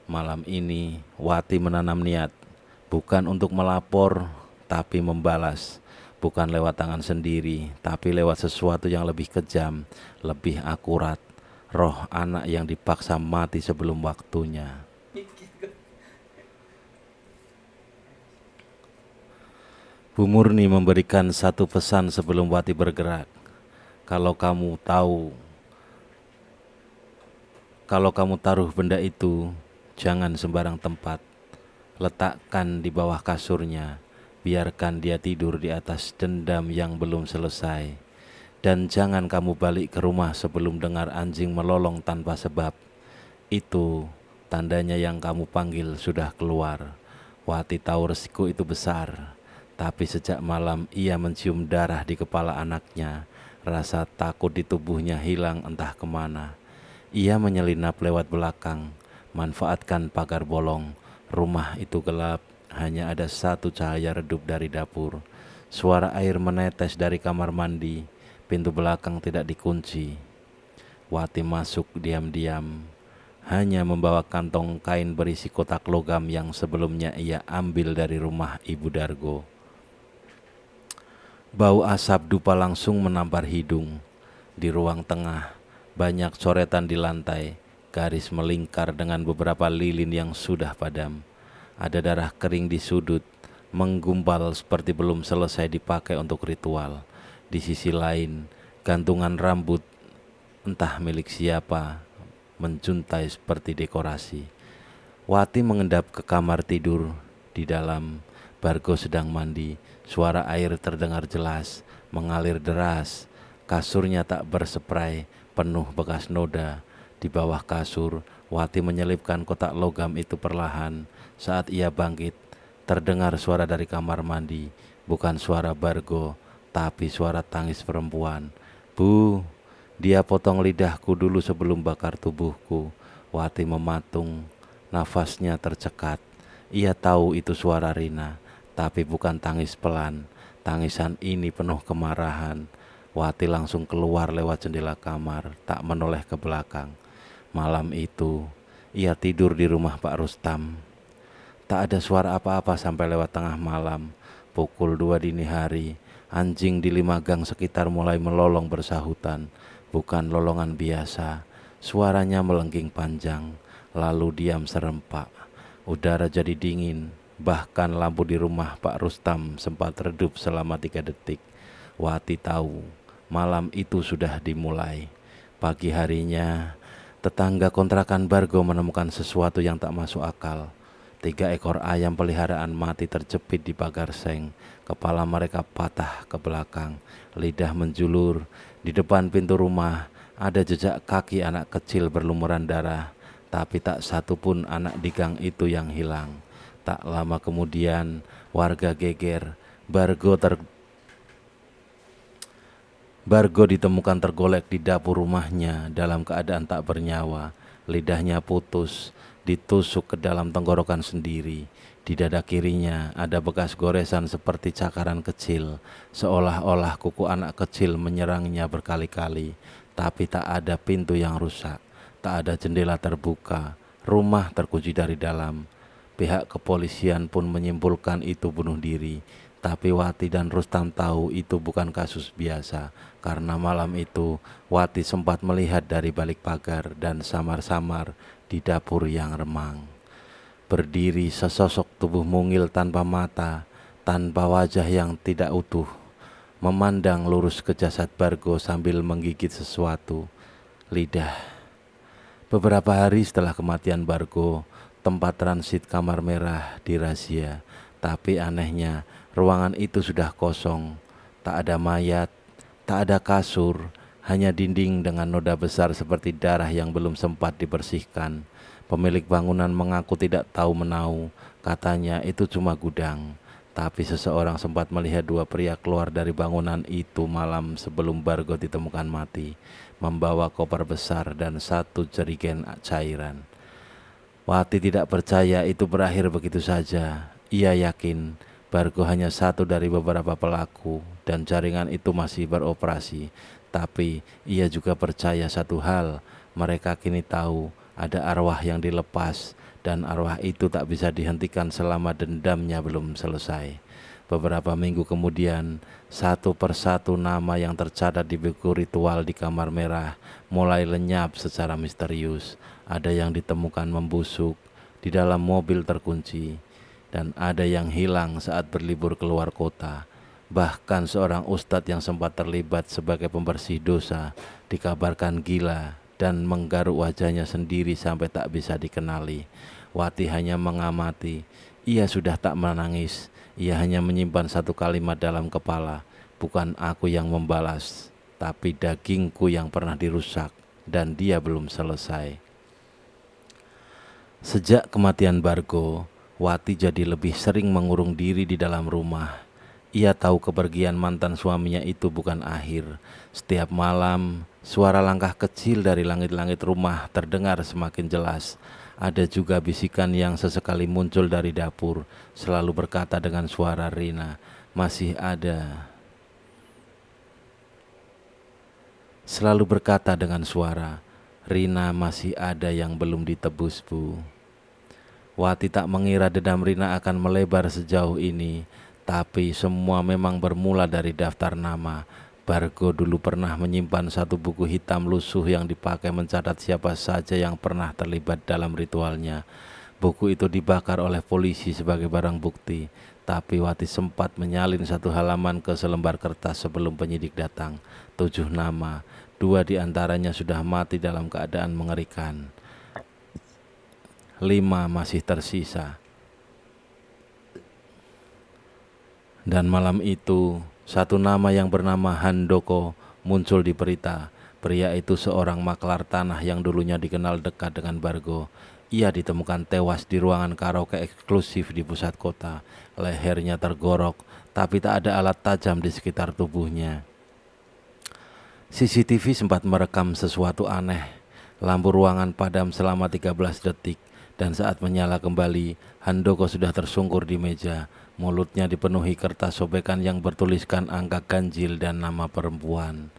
Malam ini Wati menanam niat, bukan untuk melapor tapi membalas, bukan lewat tangan sendiri tapi lewat sesuatu yang lebih kejam, lebih akurat, roh anak yang dipaksa mati sebelum waktunya. Bu Murni memberikan satu pesan sebelum Wati bergerak. Kalau kamu taruh benda itu, jangan sembarang tempat. Letakkan di bawah kasurnya. Biarkan dia tidur di atas dendam yang belum selesai. Dan jangan kamu balik ke rumah sebelum dengar anjing melolong tanpa sebab. Itu tandanya yang kamu panggil sudah keluar. Wati tahu resiko itu besar. Tapi sejak malam ia mencium darah di kepala anaknya. Rasa takut di tubuhnya hilang entah kemana. Ia menyelinap lewat belakang, manfaatkan pagar bolong. Rumah itu gelap, hanya ada satu cahaya redup dari dapur. Suara air menetes dari kamar mandi. Pintu belakang tidak dikunci. Wati masuk diam-diam, hanya membawa kantong kain berisi kotak logam yang sebelumnya ia ambil dari rumah Ibu Dargo. Bau asap dupa langsung menampar hidung. Di ruang tengah, banyak coretan di lantai, garis melingkar dengan beberapa lilin yang sudah padam. Ada darah kering di sudut, menggumpal seperti belum selesai dipakai untuk ritual. Di sisi lain, gantungan rambut, entah milik siapa, menjuntai seperti dekorasi. Wati mengendap ke kamar tidur. Di dalam, Bargo sedang mandi. Suara air terdengar jelas, mengalir deras. Kasurnya tak berseprai, penuh bekas noda. Di bawah kasur, Wati menyelipkan kotak logam itu perlahan. Saat ia bangkit, terdengar suara dari kamar mandi. Bukan suara Bargo, tapi suara tangis perempuan. Bu, dia potong lidahku dulu sebelum bakar tubuhku. Wati mematung, nafasnya tercekat. Ia tahu itu suara Rina, tapi bukan tangis pelan. Tangisan ini penuh kemarahan. Wati langsung keluar lewat jendela kamar, tak menoleh ke belakang. Malam itu, ia tidur di rumah Pak Rustam. Tak ada suara apa-apa sampai lewat tengah malam. Pukul 2 dini hari, anjing di 5 gang sekitar mulai melolong bersahutan. Bukan lolongan biasa, suaranya melengking panjang, lalu diam serempak. Udara jadi dingin, bahkan lampu di rumah Pak Rustam sempat redup selama 3 detik. Wati tahu, malam itu sudah dimulai. Pagi harinya, tetangga kontrakan Bargo menemukan sesuatu yang tak masuk akal. 3 ekor ayam peliharaan mati terjepit di pagar seng. Kepala mereka patah ke belakang, lidah menjulur. Di depan pintu rumah ada jejak kaki anak kecil berlumuran darah. Tapi tak satu pun anak di gang itu yang hilang. Tak lama kemudian warga geger. Bargo ditemukan tergolek di dapur rumahnya dalam keadaan tak bernyawa. Lidahnya putus, ditusuk ke dalam tenggorokan sendiri. Di dada kirinya ada bekas goresan seperti cakaran kecil, seolah-olah kuku anak kecil menyerangnya berkali-kali. Tapi tak ada pintu yang rusak, tak ada jendela terbuka, rumah terkunci dari dalam. Pihak kepolisian pun menyimpulkan itu bunuh diri. Tapi Wati dan Rustam tahu itu bukan kasus biasa, karena malam itu Wati sempat melihat dari balik pagar dan samar-samar di dapur yang remang. Berdiri sesosok tubuh mungil tanpa mata, tanpa wajah yang tidak utuh, memandang lurus ke jasad Bargo sambil menggigit sesuatu, lidah. Beberapa hari setelah kematian Bargo, tempat transit Kamar Merah dirazia. Tapi anehnya, ruangan itu sudah kosong. Tak ada mayat, tak ada kasur, hanya dinding dengan noda besar seperti darah yang belum sempat dibersihkan. Pemilik bangunan mengaku tidak tahu menau, katanya itu cuma gudang. Tapi seseorang sempat melihat dua pria keluar dari bangunan itu malam sebelum Bargo ditemukan mati, membawa koper besar dan satu jerigen cairan. Wati tidak percaya itu berakhir begitu saja. Ia yakin Bargo hanya satu dari beberapa pelaku dan jaringan itu masih beroperasi. Tapi ia juga percaya satu hal, mereka kini tahu ada arwah yang dilepas dan arwah itu tak bisa dihentikan selama dendamnya belum selesai. Beberapa minggu kemudian, satu persatu nama yang tercatat di buku ritual di Kamar Merah mulai lenyap secara misterius. Ada yang ditemukan membusuk di dalam mobil terkunci, dan ada yang hilang saat berlibur keluar kota. Bahkan seorang ustadz yang sempat terlibat sebagai pembersih dosa dikabarkan gila dan menggaruk wajahnya sendiri sampai tak bisa dikenali. Wati hanya mengamati. Ia sudah tak menangis. Ia hanya menyimpan satu kalimat dalam kepala. Bukan aku yang membalas, tapi dagingku yang pernah dirusak dan dia belum selesai. Sejak kematian Bargo, Wati jadi lebih sering mengurung diri di dalam rumah. Ia tahu kepergian mantan suaminya itu bukan akhir. Setiap malam, suara langkah kecil dari langit-langit rumah terdengar semakin jelas. Ada juga bisikan yang sesekali muncul dari dapur, selalu berkata dengan suara Rina, "Masih ada." Selalu berkata dengan suara, "Rina, masih ada yang belum ditebus, Bu." Wati tak mengira dendam Rina akan melebar sejauh ini. Tapi semua memang bermula dari daftar nama. Bargo dulu pernah menyimpan satu buku hitam lusuh yang dipakai mencatat siapa saja yang pernah terlibat dalam ritualnya. Buku itu dibakar oleh polisi sebagai barang bukti. Tapi Wati sempat menyalin satu halaman ke selembar kertas sebelum penyidik datang. 7 nama, 2 diantaranya sudah mati dalam keadaan mengerikan. 5 masih tersisa. Dan malam itu, satu nama yang bernama Handoko muncul di berita. Pria itu seorang maklar tanah yang dulunya dikenal dekat dengan Bargo. Ia ditemukan tewas di ruangan karaoke eksklusif di pusat kota. Lehernya tergorok, tapi tak ada alat tajam di sekitar tubuhnya. CCTV sempat merekam sesuatu aneh. Lampu ruangan padam selama 13 detik. Dan saat menyala kembali, Handoko sudah tersungkur di meja. Mulutnya dipenuhi kertas sobekan yang bertuliskan angka ganjil dan nama perempuan.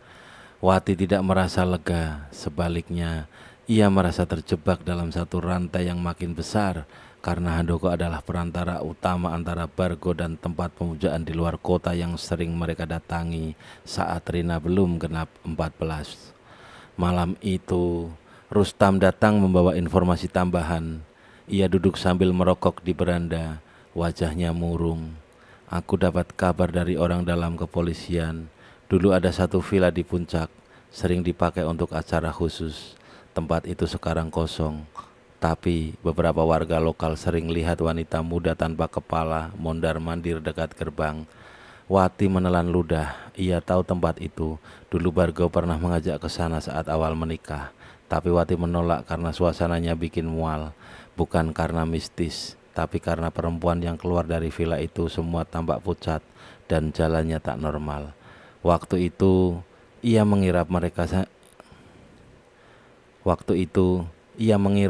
Wati tidak merasa lega, sebaliknya ia merasa terjebak dalam satu rantai yang makin besar karena Handoko adalah perantara utama antara Bargo dan tempat pemujaan di luar kota yang sering mereka datangi saat Rina belum genap 14. Malam itu, Rustam datang membawa informasi tambahan. Ia duduk sambil merokok di beranda. Wajahnya murung. "Aku dapat kabar dari orang dalam kepolisian. Dulu ada satu villa di puncak, sering dipakai untuk acara khusus. Tempat itu sekarang kosong. Tapi beberapa warga lokal sering lihat wanita muda tanpa kepala mondar-mandir dekat gerbang." Wati menelan ludah. Ia tahu tempat itu. Dulu Bargo pernah mengajak ke sana saat awal menikah. Tapi Wati menolak karena suasananya bikin mual. Bukan karena mistis, tapi karena perempuan yang keluar dari villa itu semua tampak pucat dan jalannya tak normal. Waktu itu ia mengira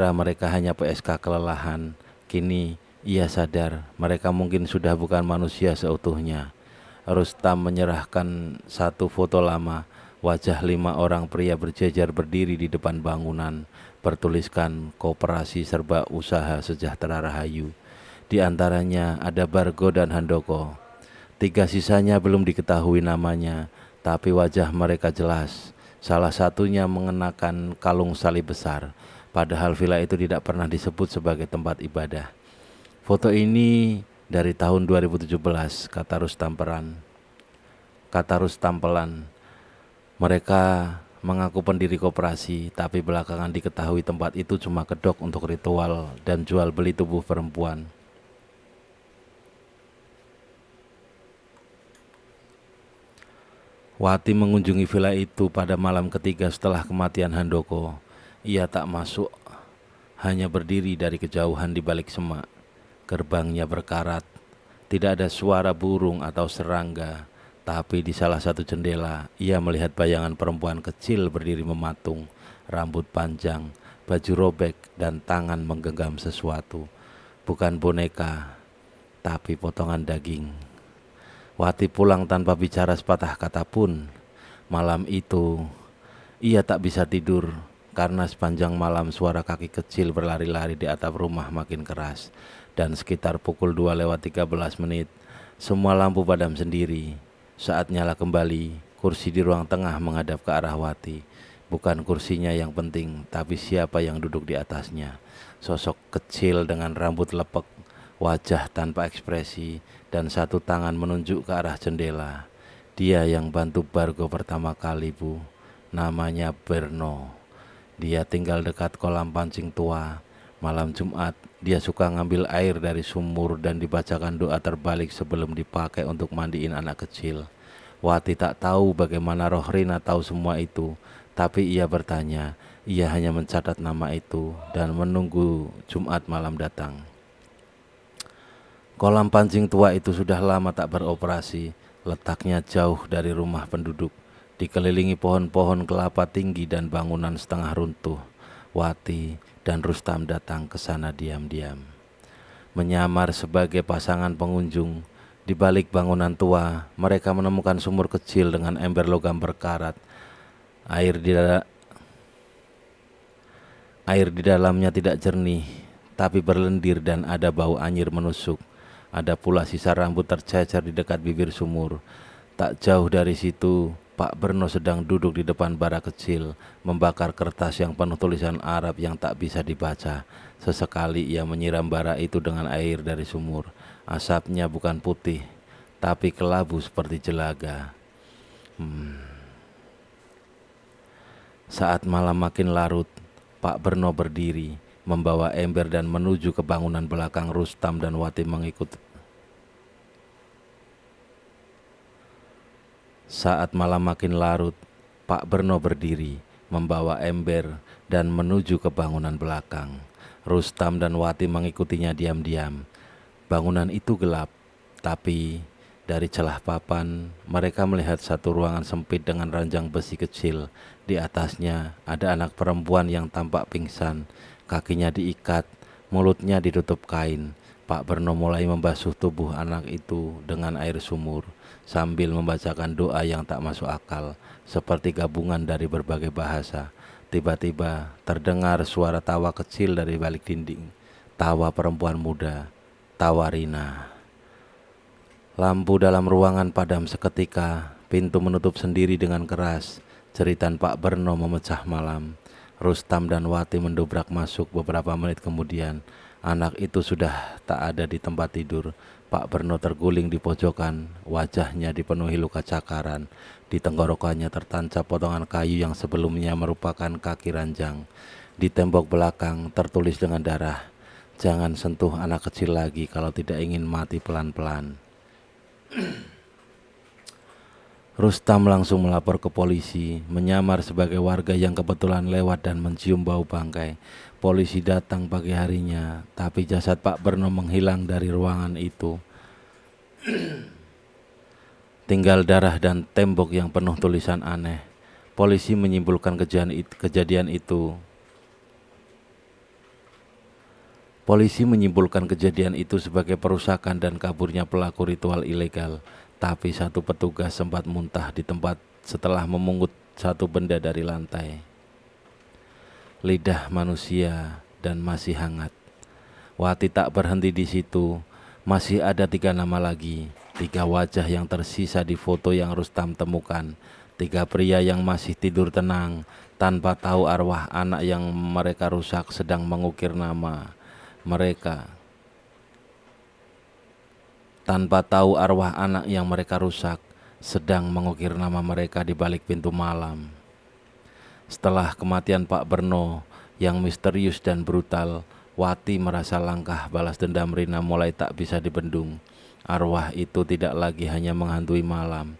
mereka hanya PSK kelelahan. Kini ia sadar mereka mungkin sudah bukan manusia seutuhnya. Rustam menyerahkan satu foto lama, wajah 5 orang pria berjejer berdiri di depan bangunan, bertuliskan Koperasi Serba Usaha Sejahtera Rahayu. Di antaranya ada Bargo dan Handoko. 3 sisanya belum diketahui namanya, tapi wajah mereka jelas. Salah satunya mengenakan kalung salib besar, padahal villa itu tidak pernah disebut sebagai tempat ibadah. Foto ini dari tahun 2017, kata Rustam Pelan. Mereka mengaku pendiri koperasi, tapi belakangan diketahui tempat itu cuma kedok untuk ritual dan jual beli tubuh perempuan. Wati mengunjungi villa itu pada malam ketiga setelah kematian Handoko. Ia tak masuk, hanya berdiri dari kejauhan di balik semak. Gerbangnya berkarat, tidak ada suara burung atau serangga, tapi di salah satu jendela ia melihat bayangan perempuan kecil berdiri mematung, rambut panjang, baju robek dan tangan menggenggam sesuatu. Bukan boneka, tapi potongan daging. Wati pulang tanpa bicara sepatah kata pun. Malam itu ia tak bisa tidur karena sepanjang malam suara kaki kecil berlari-lari di atap rumah makin keras. Dan sekitar pukul 2:13 semua lampu padam sendiri. Saat nyala kembali, kursi di ruang tengah menghadap ke arah Wati. Bukan kursinya yang penting, tapi siapa yang duduk di atasnya. Sosok kecil dengan rambut lepek, wajah tanpa ekspresi, dan satu tangan menunjuk ke arah jendela. Dia yang bantu Bargo pertama kali, Bu. Namanya Berno. Dia tinggal dekat kolam pancing tua. Malam Jumat, dia suka ngambil air dari sumur dan dibacakan doa terbalik sebelum dipakai untuk mandiin anak kecil. Wati tak tahu bagaimana Rohrina tahu semua itu, tapi ia bertanya. Ia hanya mencatat nama itu dan menunggu Jumat malam datang. Kolam pancing tua itu sudah lama tak beroperasi, letaknya jauh dari rumah penduduk, dikelilingi pohon-pohon kelapa tinggi dan bangunan setengah runtuh. Wati dan Rustam datang ke sana diam-diam, menyamar sebagai pasangan pengunjung. Di balik bangunan tua, mereka menemukan sumur kecil dengan ember logam berkarat. Air di dalamnya tidak jernih, tapi berlendir dan ada bau anyir menusuk. Ada pula sisa rambut tercecer di dekat bibir sumur. Tak jauh dari situ, Pak Berno sedang duduk di depan bara kecil, membakar kertas yang penuh tulisan Arab yang tak bisa dibaca. Sesekali ia menyiram bara itu dengan air dari sumur. Asapnya bukan putih, tapi kelabu seperti jelaga. Saat malam makin larut, Pak Berno berdiri, membawa ember dan menuju ke bangunan belakang. Rustam dan Wati mengikut. Saat malam makin larut, Pak Berno berdiri, membawa ember dan menuju ke bangunan belakang. Rustam dan Wati mengikutinya diam-diam. Bangunan itu gelap, tapi dari celah papan mereka melihat satu ruangan sempit dengan ranjang besi kecil. Di atasnya ada anak perempuan yang tampak pingsan, kakinya diikat, mulutnya ditutup kain. Pak Berno mulai membasuh tubuh anak itu dengan air sumur sambil membacakan doa yang tak masuk akal, seperti gabungan dari berbagai bahasa. Tiba-tiba terdengar suara tawa kecil dari balik dinding. Tawa perempuan muda, tawa Rina. Lampu dalam ruangan padam seketika, pintu menutup sendiri dengan keras. Jeritan Pak Berno memecah malam. Rustam dan Wati mendobrak masuk beberapa menit kemudian. Anak itu sudah tak ada di tempat tidur. Pak Berno terguling di pojokan, wajahnya dipenuhi luka cakaran. Di tenggorokannya tertancap potongan kayu yang sebelumnya merupakan kaki ranjang. Di tembok belakang tertulis dengan darah, "Jangan sentuh anak kecil lagi kalau tidak ingin mati pelan-pelan." Rustam langsung melapor ke polisi, menyamar sebagai warga yang kebetulan lewat dan mencium bau bangkai. Polisi datang pagi harinya, tapi jasad Pak Berno menghilang dari ruangan itu. Tinggal darah dan tembok yang penuh tulisan aneh. Polisi menyimpulkan kejadian itu sebagai perusakan dan kaburnya pelaku ritual ilegal. Tapi satu petugas sempat muntah di tempat setelah memungut satu benda dari lantai. Lidah manusia dan masih hangat. Wati tak berhenti di situ. Masih ada 3 nama lagi, 3 wajah yang tersisa di foto yang Rustam temukan. 3 pria yang masih tidur tenang, tanpa tahu arwah anak yang mereka rusak sedang mengukir nama mereka. tanpa tahu arwah anak yang mereka rusak sedang mengukir nama mereka di balik pintu malam. Setelah kematian Pak Berno yang misterius dan brutal, Wati merasa langkah balas dendam Rina mulai tak bisa dibendung. Arwah itu tidak lagi hanya menghantui malam.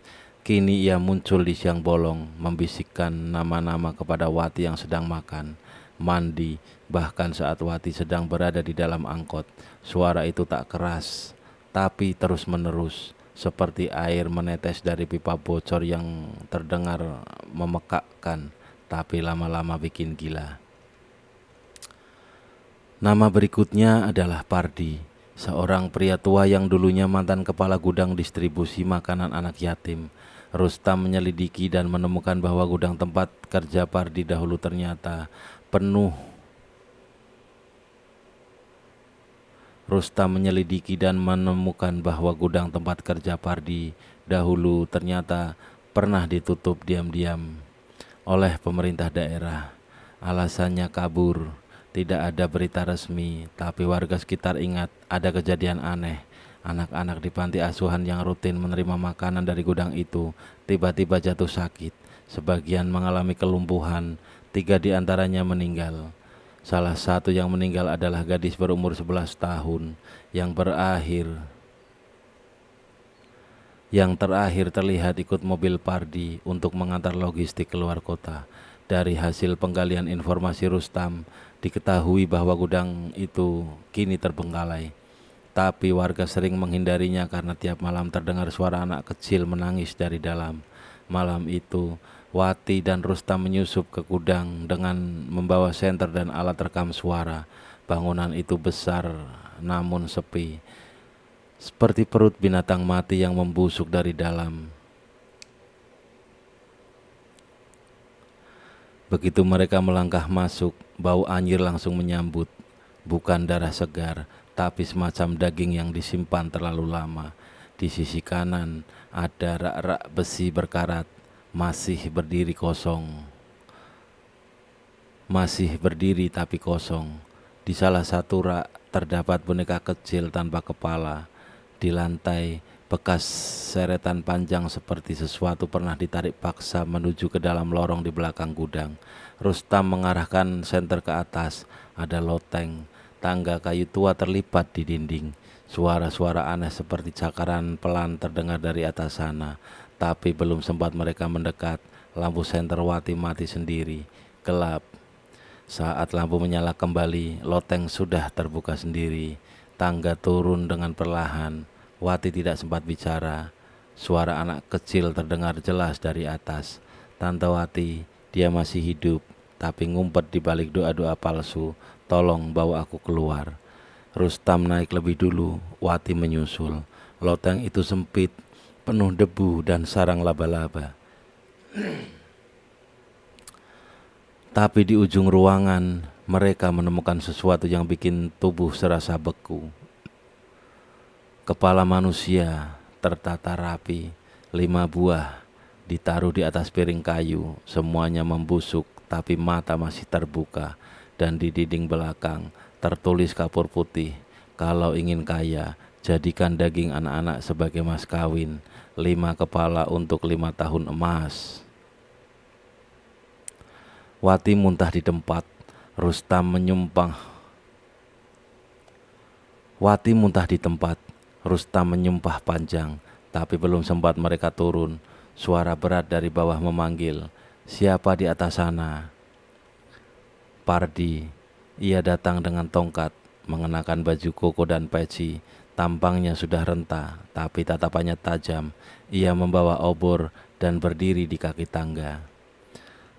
Kini ia muncul di siang bolong, membisikkan nama-nama kepada Wati yang sedang makan, mandi, bahkan saat Wati sedang berada di dalam angkot. Suara itu tak keras, tapi terus-menerus, seperti air menetes dari pipa bocor yang terdengar memekakkan, tapi lama-lama bikin gila. Nama berikutnya adalah Pardi, seorang pria tua yang dulunya mantan kepala gudang distribusi makanan anak yatim. Rustam menyelidiki dan menemukan bahwa gudang tempat kerja Pardi dahulu ternyata penuh. Rustam menyelidiki dan menemukan bahwa gudang tempat kerja Pardi dahulu ternyata pernah ditutup diam-diam oleh pemerintah daerah. Alasannya kabur, tidak ada berita resmi, tapi warga sekitar ingat ada kejadian aneh. Anak-anak di panti asuhan yang rutin menerima makanan dari gudang itu tiba-tiba jatuh sakit. Sebagian mengalami kelumpuhan, 3 diantaranya meninggal. Salah satu yang meninggal adalah gadis berumur 11 tahun yang terakhir terlihat ikut mobil Pardi untuk mengantar logistik keluar kota. Dari hasil penggalian informasi Rustam, diketahui bahwa gudang itu kini terbengkalai. Tapi warga sering menghindarinya karena tiap malam terdengar suara anak kecil menangis dari dalam. Malam itu, Wati dan Rustam menyusup ke gudang dengan membawa senter dan alat rekam suara. Bangunan itu besar namun sepi, seperti perut binatang mati yang membusuk dari dalam. Begitu mereka melangkah masuk, bau anyir langsung menyambut. Bukan darah segar, tapi semacam daging yang disimpan terlalu lama. Di sisi kanan ada rak-rak besi berkarat, masih berdiri tapi kosong. Di salah satu rak terdapat boneka kecil tanpa kepala. Di lantai bekas seretan panjang seperti sesuatu pernah ditarik paksa menuju ke dalam lorong di belakang gudang. Rustam mengarahkan senter ke atas. Ada loteng, tangga kayu tua terlipat di dinding. Suara-suara aneh seperti cakaran pelan terdengar dari atas sana. Tapi belum sempat mereka mendekat, lampu senter Wati mati sendiri. Gelap. Saat lampu menyala kembali, loteng sudah terbuka sendiri. Tangga turun dengan perlahan. Wati tidak sempat bicara. Suara anak kecil terdengar jelas dari atas. Tante Wati, dia masih hidup, tapi ngumpet di balik doa-doa palsu. Tolong bawa aku keluar. Rustam naik lebih dulu, Wati menyusul. Loteng itu sempit, penuh debu dan sarang laba-laba. Tapi di ujung ruangan, mereka menemukan sesuatu yang bikin tubuh serasa beku. Kepala manusia tertata rapi, 5 buah ditaruh di atas piring kayu, semuanya membusuk tapi mata masih terbuka. Dan di dinding belakang tertulis kapur putih, kalau ingin kaya, jadikan daging anak-anak sebagai mas kawin, 5 kepala untuk 5 tahun emas. Wati muntah di tempat. Rustam menyumpah panjang, tapi belum sempat mereka turun, suara berat dari bawah memanggil, siapa di atas sana? Pardi. Ia datang dengan tongkat, mengenakan baju koko dan peci. Tampangnya sudah renta, tapi tatapannya tajam. Ia membawa obor dan berdiri di kaki tangga.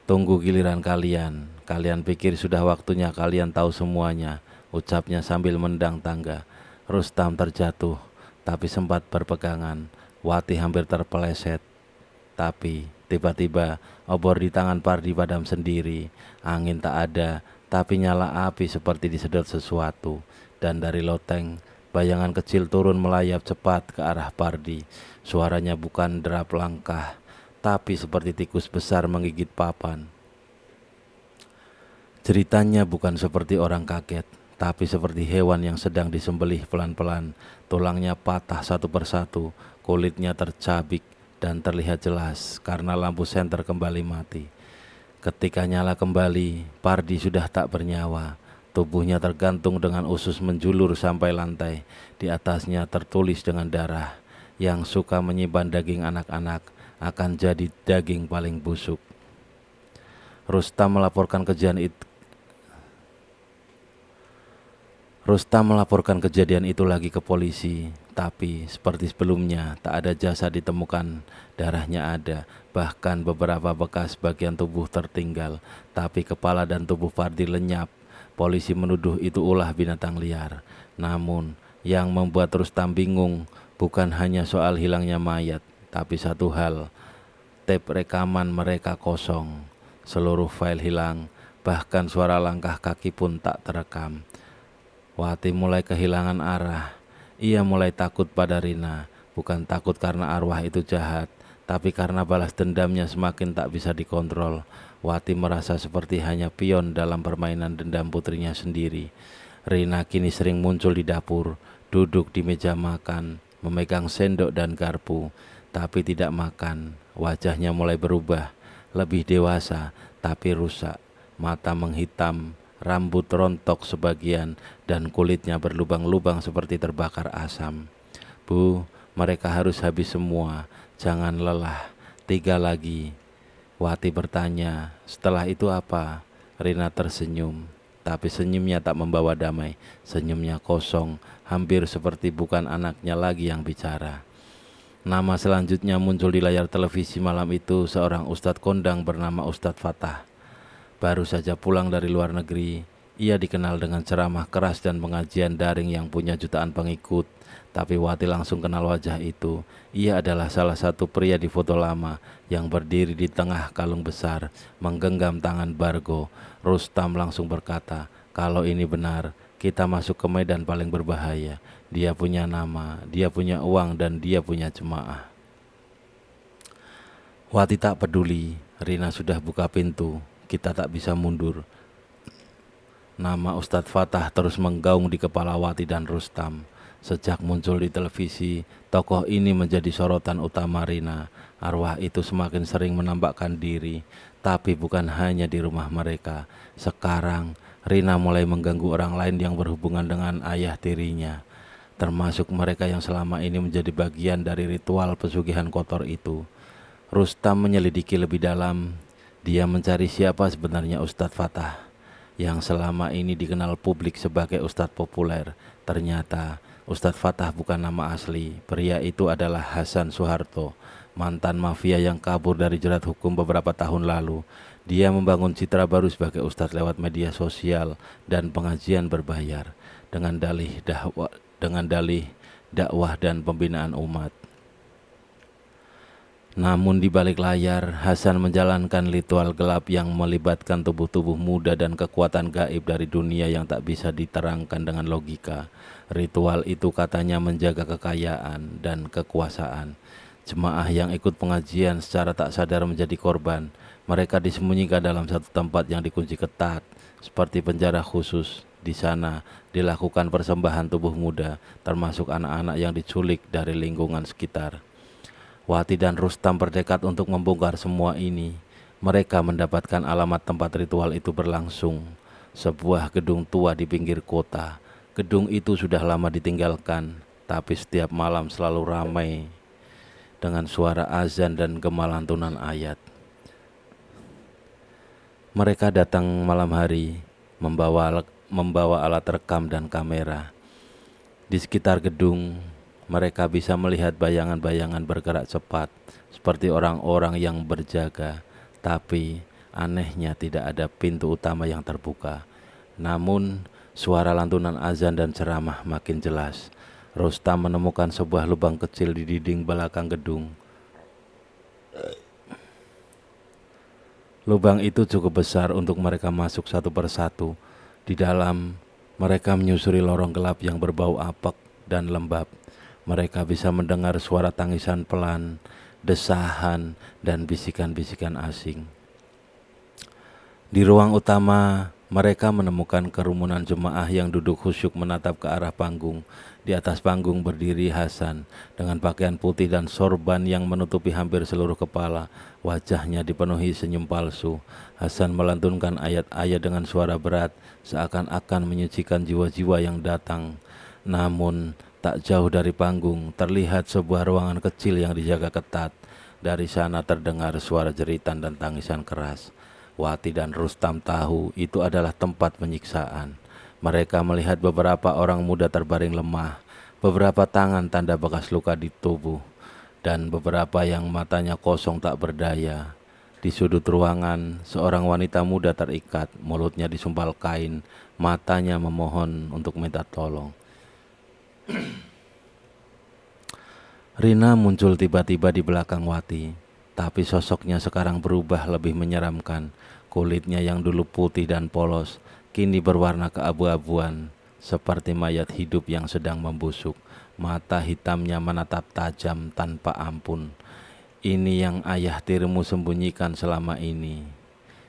Tunggu giliran kalian. Kalian pikir sudah waktunya kalian tahu semuanya, ucapnya sambil mendang tangga. Rustam terjatuh, tapi sempat berpegangan. Wati hampir terpeleset. Tapi tiba-tiba obor di tangan Pardi padam sendiri. Angin tak ada, tapi nyala api seperti disedot sesuatu. Dan dari loteng, bayangan kecil turun melayap cepat ke arah Pardi. Suaranya bukan derap langkah, tapi seperti tikus besar menggigit papan. Ceritanya bukan seperti orang kaget, tapi seperti hewan yang sedang disembelih pelan-pelan. Tulangnya patah satu persatu, kulitnya tercabik dan terlihat jelas karena lampu senter kembali mati. Ketika nyala kembali, Pardi sudah tak bernyawa. Tubuhnya tergantung dengan usus menjulur sampai lantai. Di atasnya tertulis dengan darah, yang suka menyimpan daging anak-anak akan jadi daging paling busuk. Rustam melaporkan kejadian itu lagi ke polisi, tapi seperti sebelumnya tak ada jasad ditemukan, darahnya ada, bahkan beberapa bekas bagian tubuh tertinggal, tapi kepala dan tubuh Pardi lenyap. Polisi menuduh itu ulah binatang liar. Namun yang membuat Rustam bingung bukan hanya soal hilangnya mayat, tapi satu hal, tape rekaman mereka kosong, seluruh file hilang, bahkan suara langkah kaki pun tak terekam. Wati mulai kehilangan arah. Ia mulai takut pada Rina, bukan takut karena arwah itu jahat, tapi karena balas dendamnya semakin tak bisa dikontrol. Wati merasa seperti hanya pion dalam permainan dendam putrinya sendiri. Rina kini sering muncul di dapur, duduk di meja makan, memegang sendok dan garpu, tapi tidak makan. Wajahnya mulai berubah, lebih dewasa, tapi rusak. Mata menghitam, rambut rontok sebagian, dan kulitnya berlubang-lubang seperti terbakar asam. Bu, mereka harus habis semua, jangan lelah, 3 lagi. Wati bertanya, setelah itu apa? Rina tersenyum, tapi senyumnya tak membawa damai, senyumnya kosong, hampir seperti bukan anaknya lagi yang bicara. Nama selanjutnya muncul di layar televisi malam itu, seorang ustadz kondang bernama Ustadz Fatah. Baru saja pulang dari luar negeri, ia dikenal dengan ceramah keras dan pengajian daring yang punya jutaan pengikut. Tapi Wati langsung kenal wajah itu. Ia adalah salah satu pria di foto lama yang berdiri di tengah kalung besar, menggenggam tangan Bargo. Rustam langsung berkata, kalau ini benar, kita masuk ke medan paling berbahaya. Dia punya nama, dia punya uang, dan dia punya jemaah. Wati tak peduli, Rina sudah buka pintu, kita tak bisa mundur. Nama Ustadz Fatah terus menggaung di kepala Wati dan Rustam. Sejak muncul di televisi, tokoh ini menjadi sorotan utama Rina. Arwah itu semakin sering menampakkan diri, tapi bukan hanya di rumah mereka. Sekarang, Rina mulai mengganggu orang lain yang berhubungan dengan ayah tirinya, termasuk mereka yang selama ini menjadi bagian dari ritual pesugihan kotor itu. Rustam menyelidiki lebih dalam. Dia mencari siapa sebenarnya Ustadz Fatah, yang selama ini dikenal publik sebagai Ustadz populer. Ternyata Ustadz Fatah bukan nama asli. Pria itu adalah Hasan Soeharto, mantan mafia yang kabur dari jerat hukum beberapa tahun lalu. Dia membangun citra baru sebagai Ustadz lewat media sosial dan pengajian berbayar dengan dalih dakwah dan pembinaan umat. Namun di balik layar, Hasan menjalankan ritual gelap yang melibatkan tubuh-tubuh muda dan kekuatan gaib dari dunia yang tak bisa diterangkan dengan logika. Ritual itu katanya menjaga kekayaan dan kekuasaan. Jemaah yang ikut pengajian secara tak sadar menjadi korban. Mereka disembunyikan dalam satu tempat yang dikunci ketat, seperti penjara khusus. Di sana dilakukan persembahan tubuh muda, termasuk anak-anak yang diculik dari lingkungan sekitar. Wati dan Rustam bertekad untuk membongkar semua ini. Mereka mendapatkan alamat tempat ritual itu berlangsung, sebuah gedung tua di pinggir kota. Gedung itu sudah lama ditinggalkan, tapi setiap malam selalu ramai dengan suara azan dan gema lantunan ayat. Mereka datang malam hari, membawa alat rekam dan kamera. Di sekitar gedung, mereka bisa melihat bayangan-bayangan bergerak cepat, seperti orang-orang yang berjaga. Tapi anehnya tidak ada pintu utama yang terbuka. Namun suara lantunan azan dan ceramah makin jelas. Rustam menemukan sebuah lubang kecil di dinding belakang gedung. Lubang itu cukup besar untuk mereka masuk satu persatu. Di dalam, mereka menyusuri lorong gelap yang berbau apek dan lembab. Mereka bisa mendengar suara tangisan pelan, desahan, dan bisikan-bisikan asing. Di ruang utama, Mereka menemukan kerumunan jemaah yang duduk khusyuk menatap ke arah panggung. Di atas panggung berdiri Hasan dengan pakaian putih dan sorban yang menutupi hampir seluruh kepala. Wajahnya dipenuhi senyum palsu. Hasan melantunkan ayat-ayat dengan suara berat, seakan-akan menyucikan jiwa-jiwa yang datang. Namun, tak jauh dari panggung, terlihat sebuah ruangan kecil yang dijaga ketat. Dari sana terdengar suara jeritan dan tangisan keras. Wati dan Rustam tahu itu adalah tempat penyiksaan. Mereka melihat beberapa orang muda terbaring lemah, beberapa tangan tanda bekas luka di tubuh, dan beberapa yang matanya kosong tak berdaya. Di sudut ruangan, seorang wanita muda terikat, mulutnya disumpal kain, matanya memohon untuk minta tolong. Rina muncul tiba-tiba di belakang Wati, tapi sosoknya sekarang berubah lebih menyeramkan. Kulitnya yang dulu putih dan polos, kini berwarna keabu-abuan, seperti mayat hidup yang sedang membusuk. Mata hitamnya menatap tajam tanpa ampun. Ini yang ayah tirimu sembunyikan selama ini.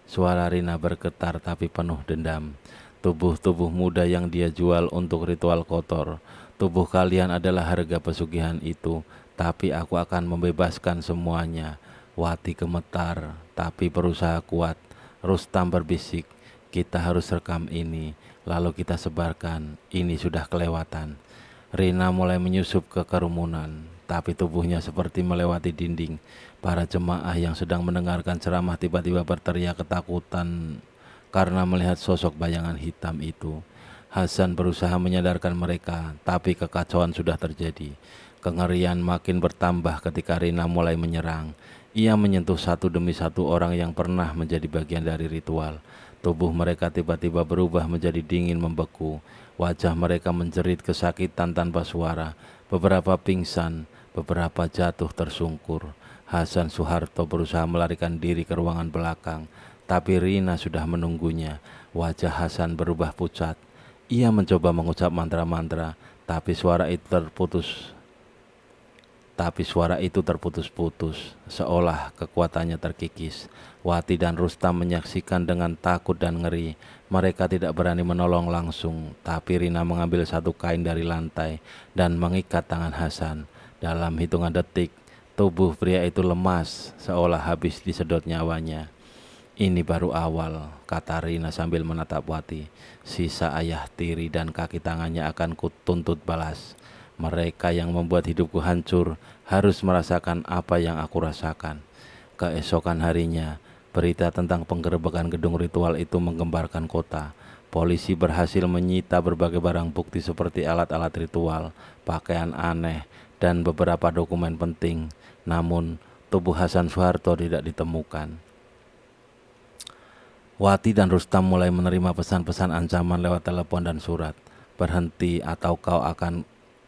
Suara Rina bergetar tapi penuh dendam. Tubuh-tubuh muda yang dia jual untuk ritual kotor. Tubuh kalian adalah harga pesugihan itu, tapi aku akan membebaskan semuanya. Wati gemetar, tapi berusaha kuat. Rustam berbisik, kita harus rekam ini, lalu kita sebarkan. Ini sudah kelewatan. Rina mulai menyusup ke kerumunan, tapi tubuhnya seperti melewati dinding. Para jemaah yang sedang mendengarkan ceramah tiba-tiba berteriak ketakutan karena melihat sosok bayangan hitam itu. Hasan berusaha menyadarkan mereka, tapi kekacauan sudah terjadi. Kengerian makin bertambah ketika Rina mulai menyerang. Ia menyentuh satu demi satu orang yang pernah menjadi bagian dari ritual. Tubuh mereka tiba-tiba berubah menjadi dingin membeku. Wajah mereka menjerit kesakitan tanpa suara. Beberapa pingsan, beberapa jatuh tersungkur. Hasan Soeharto berusaha melarikan diri ke ruangan belakang, tapi Rina sudah menunggunya. Wajah Hasan berubah pucat. Ia mencoba mengucap mantra-mantra, tapi suara itu terputus-putus, seolah kekuatannya terkikis. Wati dan Rustam menyaksikan dengan takut dan ngeri. Mereka tidak berani menolong langsung, tapi Rina mengambil satu kain dari lantai dan mengikat tangan Hasan. Dalam hitungan detik, tubuh pria itu lemas, seolah habis disedot nyawanya. Ini baru awal, kata Rina sambil menatap Wati. Sisa ayah tiri dan kaki tangannya akan kutuntut balas. Mereka yang membuat hidupku hancur harus merasakan apa yang aku rasakan. Keesokan harinya, berita tentang penggerebekan gedung ritual itu menggemparkan kota. Polisi berhasil menyita berbagai barang bukti seperti alat-alat ritual, pakaian aneh, dan beberapa dokumen penting. Namun, tubuh Hasan Soeharto tidak ditemukan. Wati dan Rustam mulai menerima pesan-pesan ancaman lewat telepon dan surat. Berhenti atau kau akan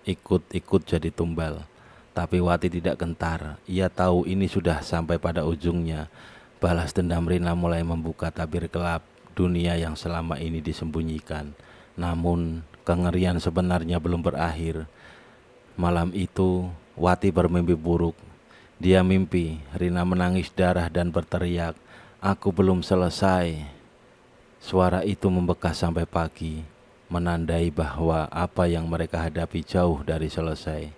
ikut-ikut jadi tumbal. Tapi Wati tidak gentar. Ia tahu ini sudah sampai pada ujungnya. Balas dendam Rina mulai membuka tabir gelap dunia yang selama ini disembunyikan. Namun kengerian sebenarnya belum berakhir. Malam itu Wati bermimpi buruk. Dia mimpi Rina menangis darah dan berteriak, "Aku belum selesai." Suara itu membekas sampai pagi, menandai bahwa apa yang mereka hadapi jauh dari selesai.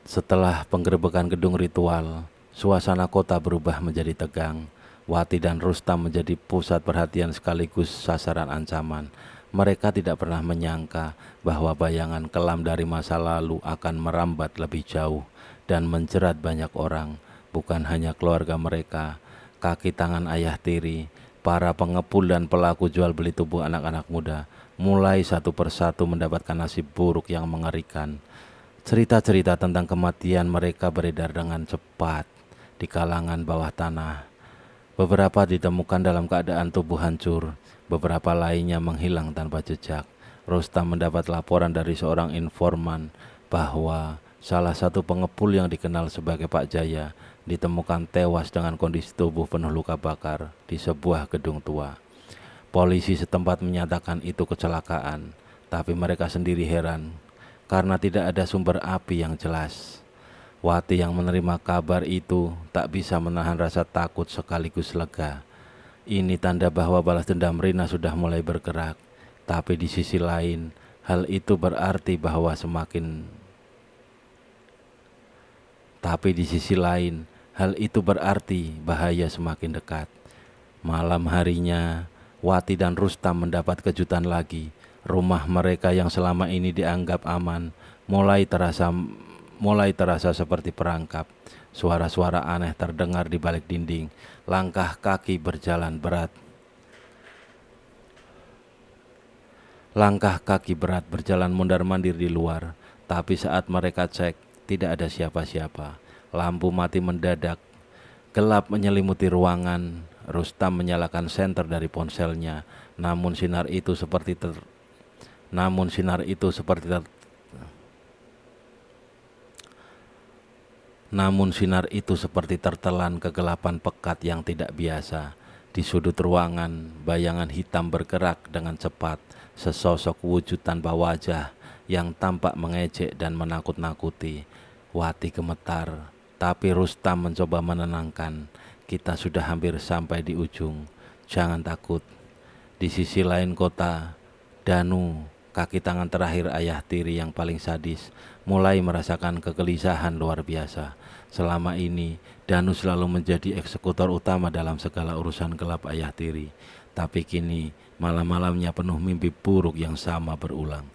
Setelah penggerebekan gedung ritual, suasana kota berubah menjadi tegang. Wati dan Rustam menjadi pusat perhatian sekaligus sasaran ancaman. Mereka tidak pernah menyangka bahwa bayangan kelam dari masa lalu akan merambat lebih jauh dan menjerat banyak orang, bukan hanya keluarga mereka, kaki tangan ayah tiri, para pengepul dan pelaku jual beli tubuh anak-anak muda, mulai satu persatu mendapatkan nasib buruk yang mengerikan. Cerita-cerita tentang kematian mereka beredar dengan cepat di kalangan bawah tanah. Beberapa ditemukan dalam keadaan tubuh hancur, beberapa lainnya menghilang tanpa jejak. Rustam mendapat laporan dari seorang informan bahwa salah satu pengepul yang dikenal sebagai Pak Jaya ditemukan tewas dengan kondisi tubuh penuh luka bakar di sebuah gedung tua. Polisi setempat menyatakan itu kecelakaan, tapi mereka sendiri heran karena tidak ada sumber api yang jelas. Wati yang menerima kabar itu tak bisa menahan rasa takut sekaligus lega. Ini tanda bahwa balas dendam Rina sudah mulai bergerak. Tapi di sisi lain, hal itu berarti bahwa semakin Tapi di sisi lain, hal itu berarti bahaya semakin dekat. Malam harinya, Wati dan Rustam mendapat kejutan lagi. Rumah mereka yang selama ini dianggap aman mulai terasa seperti perangkap. Suara-suara aneh terdengar di balik dinding. Langkah kaki berjalan berat. Langkah kaki berat berjalan mondar-mandir di luar. Tapi saat mereka cek, tidak ada siapa-siapa. Lampu mati mendadak. Gelap menyelimuti ruangan. Rustam menyalakan senter dari ponselnya. Namun sinar itu seperti tertelan kegelapan pekat yang tidak biasa. Di sudut ruangan, bayangan hitam bergerak dengan cepat. Sesosok wujud tanpa wajah yang tampak mengejek dan menakut-nakuti. Wati gemetar, tapi Rustam mencoba menenangkan. Kita sudah hampir sampai di ujung. Jangan takut. Di sisi lain kota, Danu, kaki tangan terakhir ayah tiri yang paling sadis, mulai merasakan kegelisahan luar biasa. Selama ini, Danu selalu menjadi eksekutor utama dalam segala urusan gelap ayah tiri. Tapi kini, malam-malamnya penuh mimpi buruk yang sama berulang.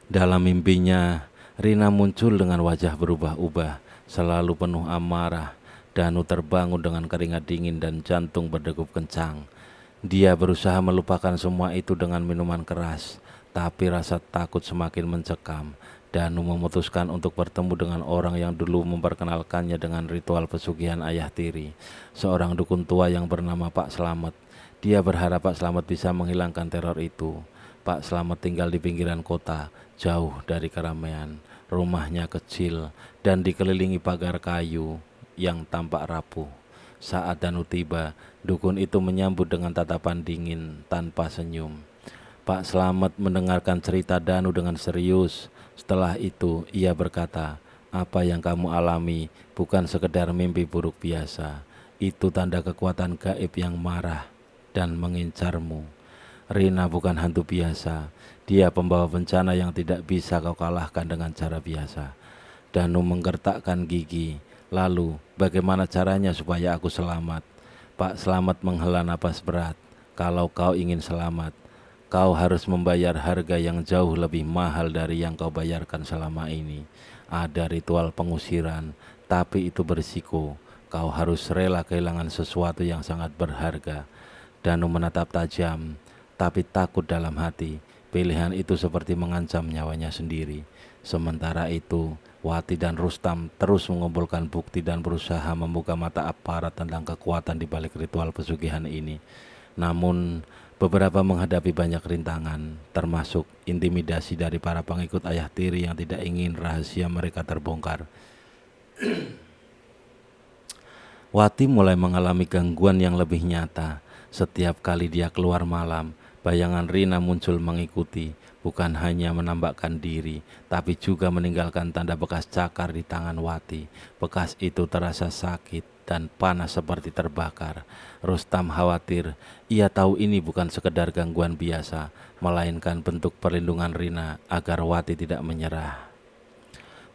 Dalam mimpinya, Rina muncul dengan wajah berubah-ubah, selalu penuh amarah. Danu terbangun dengan keringat dingin dan jantung berdegup kencang. Dia berusaha melupakan semua itu dengan minuman keras, tapi rasa takut semakin mencekam. Danu memutuskan untuk bertemu dengan orang yang dulu memperkenalkannya dengan ritual pesugihan ayah tiri, seorang dukun tua yang bernama Pak Slamet. Dia berharap Pak Slamet bisa menghilangkan teror itu. Pak Slamet tinggal di pinggiran kota, jauh dari keramaian. Rumahnya kecil dan dikelilingi pagar kayu yang tampak rapuh. Saat Danu tiba, dukun itu menyambut dengan tatapan dingin tanpa senyum. Pak Slamet mendengarkan cerita Danu dengan serius. Setelah itu ia berkata, "Apa yang kamu alami bukan sekedar mimpi buruk biasa. Itu tanda kekuatan gaib yang marah dan mengincarmu. Rina bukan hantu biasa. Dia pembawa bencana yang tidak bisa kau kalahkan dengan cara biasa." Danu menggertakkan gigi. "Lalu bagaimana caranya supaya aku selamat?" Pak Slamet menghela napas berat. "Kalau kau ingin selamat, kau harus membayar harga yang jauh lebih mahal dari yang kau bayarkan selama ini. Ada ritual pengusiran, tapi itu berisiko. Kau harus rela kehilangan sesuatu yang sangat berharga." Danu menatap tajam, tapi takut dalam hati. Pilihan itu seperti mengancam nyawanya sendiri. Sementara itu, Wati dan Rustam terus mengumpulkan bukti dan berusaha membuka mata aparat tentang kekuatan di balik ritual pesugihan ini. Namun, beberapa menghadapi banyak rintangan, termasuk intimidasi dari para pengikut ayah tiri yang tidak ingin rahasia mereka terbongkar. Wati mulai mengalami gangguan yang lebih nyata. Setiap kali dia keluar malam, bayangan Rina muncul mengikuti, bukan hanya menampakkan diri, tapi juga meninggalkan tanda bekas cakar di tangan Wati. Bekas itu terasa sakit dan panas seperti terbakar. Rustam khawatir, ia tahu ini bukan sekedar gangguan biasa, melainkan bentuk perlindungan Rina agar Wati tidak menyerah.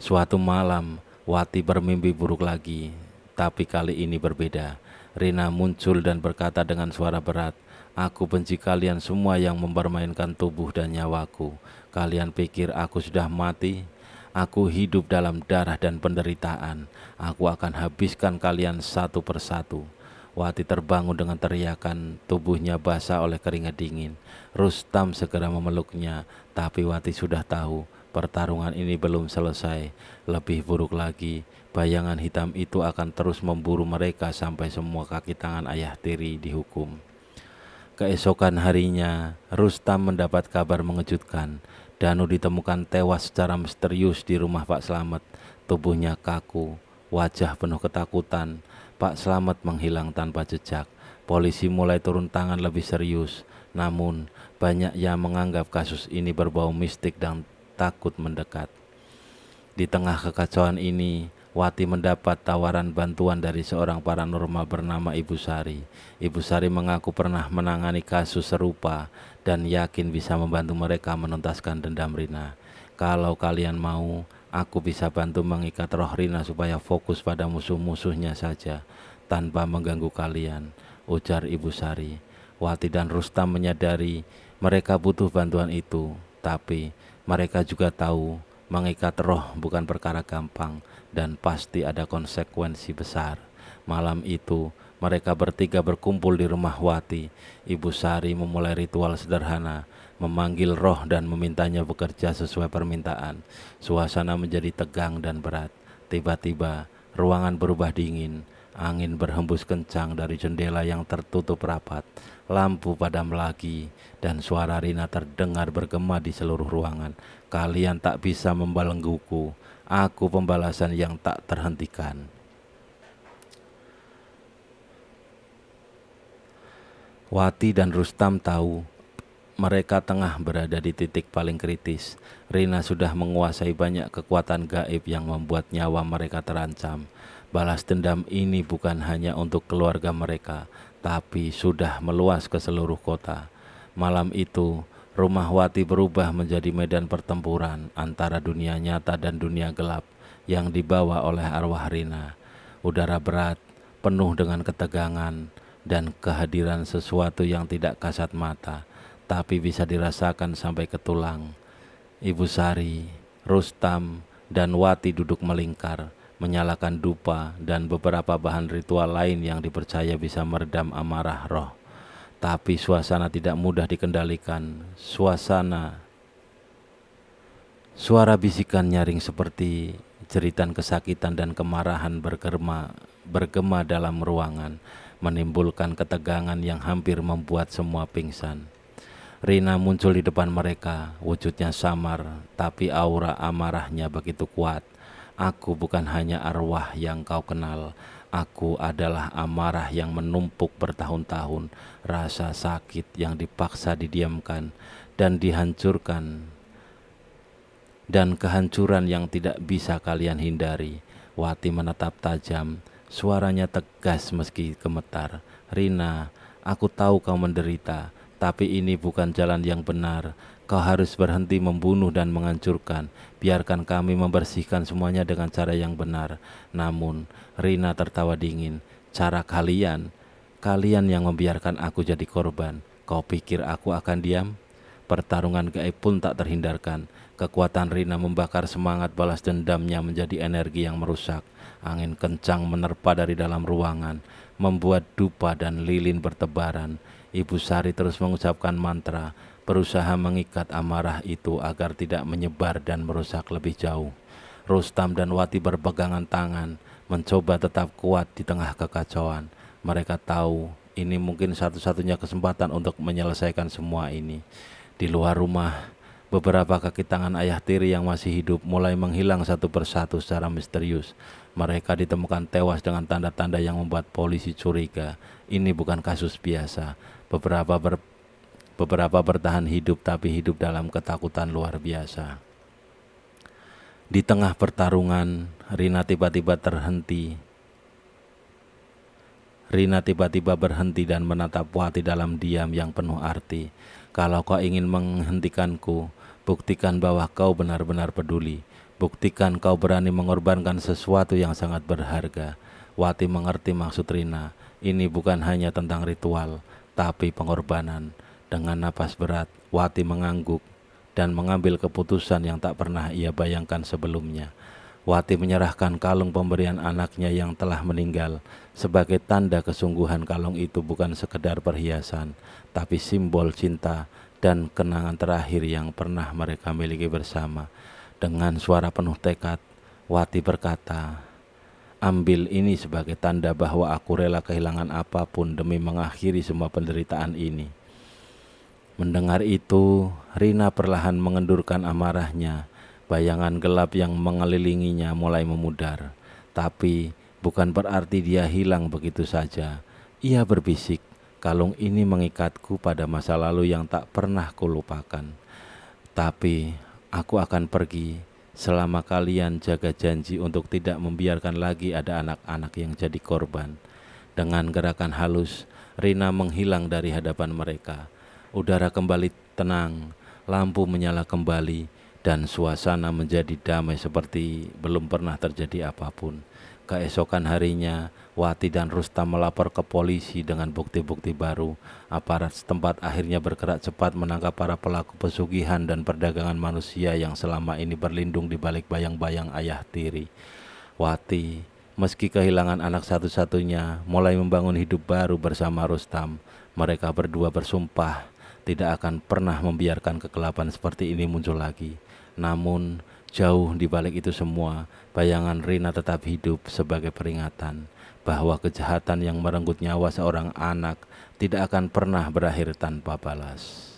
Suatu malam, Wati bermimpi buruk lagi, tapi kali ini berbeda. Rina muncul dan berkata dengan suara berat, "Aku benci kalian semua yang mempermainkan tubuh dan nyawaku. Kalian pikir aku sudah mati? Aku hidup dalam darah dan penderitaan. Aku akan habiskan kalian satu persatu." Wati terbangun dengan teriakan, tubuhnya basah oleh keringat dingin. Rustam segera memeluknya, tapi Wati sudah tahu pertarungan ini belum selesai. Lebih buruk lagi, bayangan hitam itu akan terus memburu mereka sampai semua kaki tangan ayah tiri dihukum. Keesokan harinya, Rustam mendapat kabar mengejutkan. Danu ditemukan tewas secara misterius di rumah Pak Slamet. Tubuhnya kaku, wajah penuh ketakutan. Pak Slamet menghilang tanpa jejak. Polisi mulai turun tangan lebih serius. Namun, banyak yang menganggap kasus ini berbau mistik dan takut mendekat. Di tengah kekacauan ini, Wati mendapat tawaran bantuan dari seorang paranormal bernama Ibu Sari. Ibu Sari mengaku pernah menangani kasus serupa dan yakin bisa membantu mereka menuntaskan dendam Rina. Kalau kalian mau, aku bisa bantu mengikat roh Rina supaya fokus pada musuh-musuhnya saja, tanpa mengganggu kalian, ujar Ibu Sari. Wati dan Rustam menyadari mereka butuh bantuan itu, tapi mereka juga tahu mengikat roh bukan perkara gampang dan pasti ada konsekuensi besar. Malam itu, mereka bertiga berkumpul di rumah Wati. Ibu Sari memulai ritual sederhana, memanggil roh dan memintanya bekerja sesuai permintaan. Suasana menjadi tegang dan berat. Tiba-tiba, ruangan berubah dingin. Angin berhembus kencang dari jendela yang tertutup rapat. Lampu padam lagi dan suara Rina terdengar bergema di seluruh ruangan. Kalian tak bisa membelengguku. Aku pembalasan yang tak terhentikan. Wati dan Rustam tahu mereka tengah berada di titik paling kritis. Rina sudah menguasai banyak kekuatan gaib yang membuat nyawa mereka terancam. Balas dendam ini bukan hanya untuk keluarga mereka, tapi sudah meluas ke seluruh kota. Malam itu, rumah Wati berubah menjadi medan pertempuran antara dunia nyata dan dunia gelap yang dibawa oleh arwah Rina. Udara berat, penuh dengan ketegangan dan kehadiran sesuatu yang tidak kasat mata, tapi bisa dirasakan sampai ke tulang. Ibu Sari, Rustam, dan Wati duduk melingkar, menyalakan dupa dan beberapa bahan ritual lain yang dipercaya bisa meredam amarah roh. Tapi suasana tidak mudah dikendalikan. Suara bisikan nyaring seperti jeritan kesakitan dan kemarahan bergema dalam ruangan, menimbulkan ketegangan yang hampir membuat semua pingsan. Rina muncul di depan mereka, wujudnya samar, tapi aura amarahnya begitu kuat. Aku bukan hanya arwah yang kau kenal, aku adalah amarah yang menumpuk bertahun-tahun, rasa sakit yang dipaksa didiamkan dan dihancurkan, dan kehancuran yang tidak bisa kalian hindari. Wati menatap tajam, suaranya tegas meski gemetar. Rina, aku tahu kau menderita, tapi ini bukan jalan yang benar. Kau harus berhenti membunuh dan menghancurkan. Biarkan kami membersihkan semuanya dengan cara yang benar. Namun, Rina tertawa dingin. Cara kalian yang membiarkan aku jadi korban. Kau pikir aku akan diam? Pertarungan gaib pun tak terhindarkan. Kekuatan Rina membakar semangat balas dendamnya menjadi energi yang merusak. Angin kencang menerpa dari dalam ruangan, membuat dupa dan lilin bertebaran. Ibu Sari terus mengucapkan mantra, berusaha mengikat amarah itu agar tidak menyebar dan merusak lebih jauh. Rustam dan Wati berpegangan tangan, mencoba tetap kuat di tengah kekacauan. Mereka tahu ini mungkin satu-satunya kesempatan untuk menyelesaikan semua ini. Di luar rumah, beberapa kaki tangan ayah tiri yang masih hidup mulai menghilang satu persatu secara misterius. Mereka ditemukan tewas dengan tanda-tanda yang membuat polisi curiga. Ini bukan kasus biasa. Beberapa bertahan hidup tapi hidup dalam ketakutan luar biasa. Di tengah pertarungan, Rina tiba-tiba berhenti dan menatap Wati dalam diam yang penuh arti. Kalau kau ingin menghentikanku, buktikan bahwa kau benar-benar peduli. Buktikan kau berani mengorbankan sesuatu yang sangat berharga. Wati mengerti maksud Rina. Ini bukan hanya tentang ritual, tapi pengorbanan. Dengan napas berat, Wati mengangguk dan mengambil keputusan yang tak pernah ia bayangkan sebelumnya. Wati menyerahkan kalung pemberian anaknya yang telah meninggal. Sebagai tanda kesungguhan, kalung itu bukan sekedar perhiasan, tapi simbol cinta dan kenangan terakhir yang pernah mereka miliki bersama. Dengan suara penuh tekad, Wati berkata, "Ambil ini sebagai tanda bahwa aku rela kehilangan apapun demi mengakhiri semua penderitaan ini." Mendengar itu, Rina perlahan mengendurkan amarahnya. Bayangan gelap yang mengelilinginya mulai memudar. Tapi bukan berarti dia hilang begitu saja. Ia berbisik, kalung ini mengikatku pada masa lalu yang tak pernah kulupakan. Tapi aku akan pergi, Selama kalian jaga janji untuk tidak membiarkan lagi ada anak-anak yang jadi korban. Dengan gerakan halus, Rina menghilang dari hadapan mereka. Udara kembali tenang, lampu menyala kembali, dan suasana menjadi damai seperti belum pernah terjadi apapun. Keesokan harinya, Wati dan Rustam melapor ke polisi dengan bukti-bukti baru. Aparat setempat akhirnya bergerak cepat menangkap para pelaku pesugihan dan perdagangan manusia yang selama ini berlindung di balik bayang-bayang ayah tiri. Wati, meski kehilangan anak satu-satunya, mulai membangun hidup baru bersama Rustam. Mereka berdua bersumpah tidak akan pernah membiarkan kegelapan seperti ini muncul lagi. Namun, jauh di balik itu semua, bayangan Rina tetap hidup sebagai peringatan bahwa kejahatan yang merenggut nyawa seorang anak tidak akan pernah berakhir tanpa balas.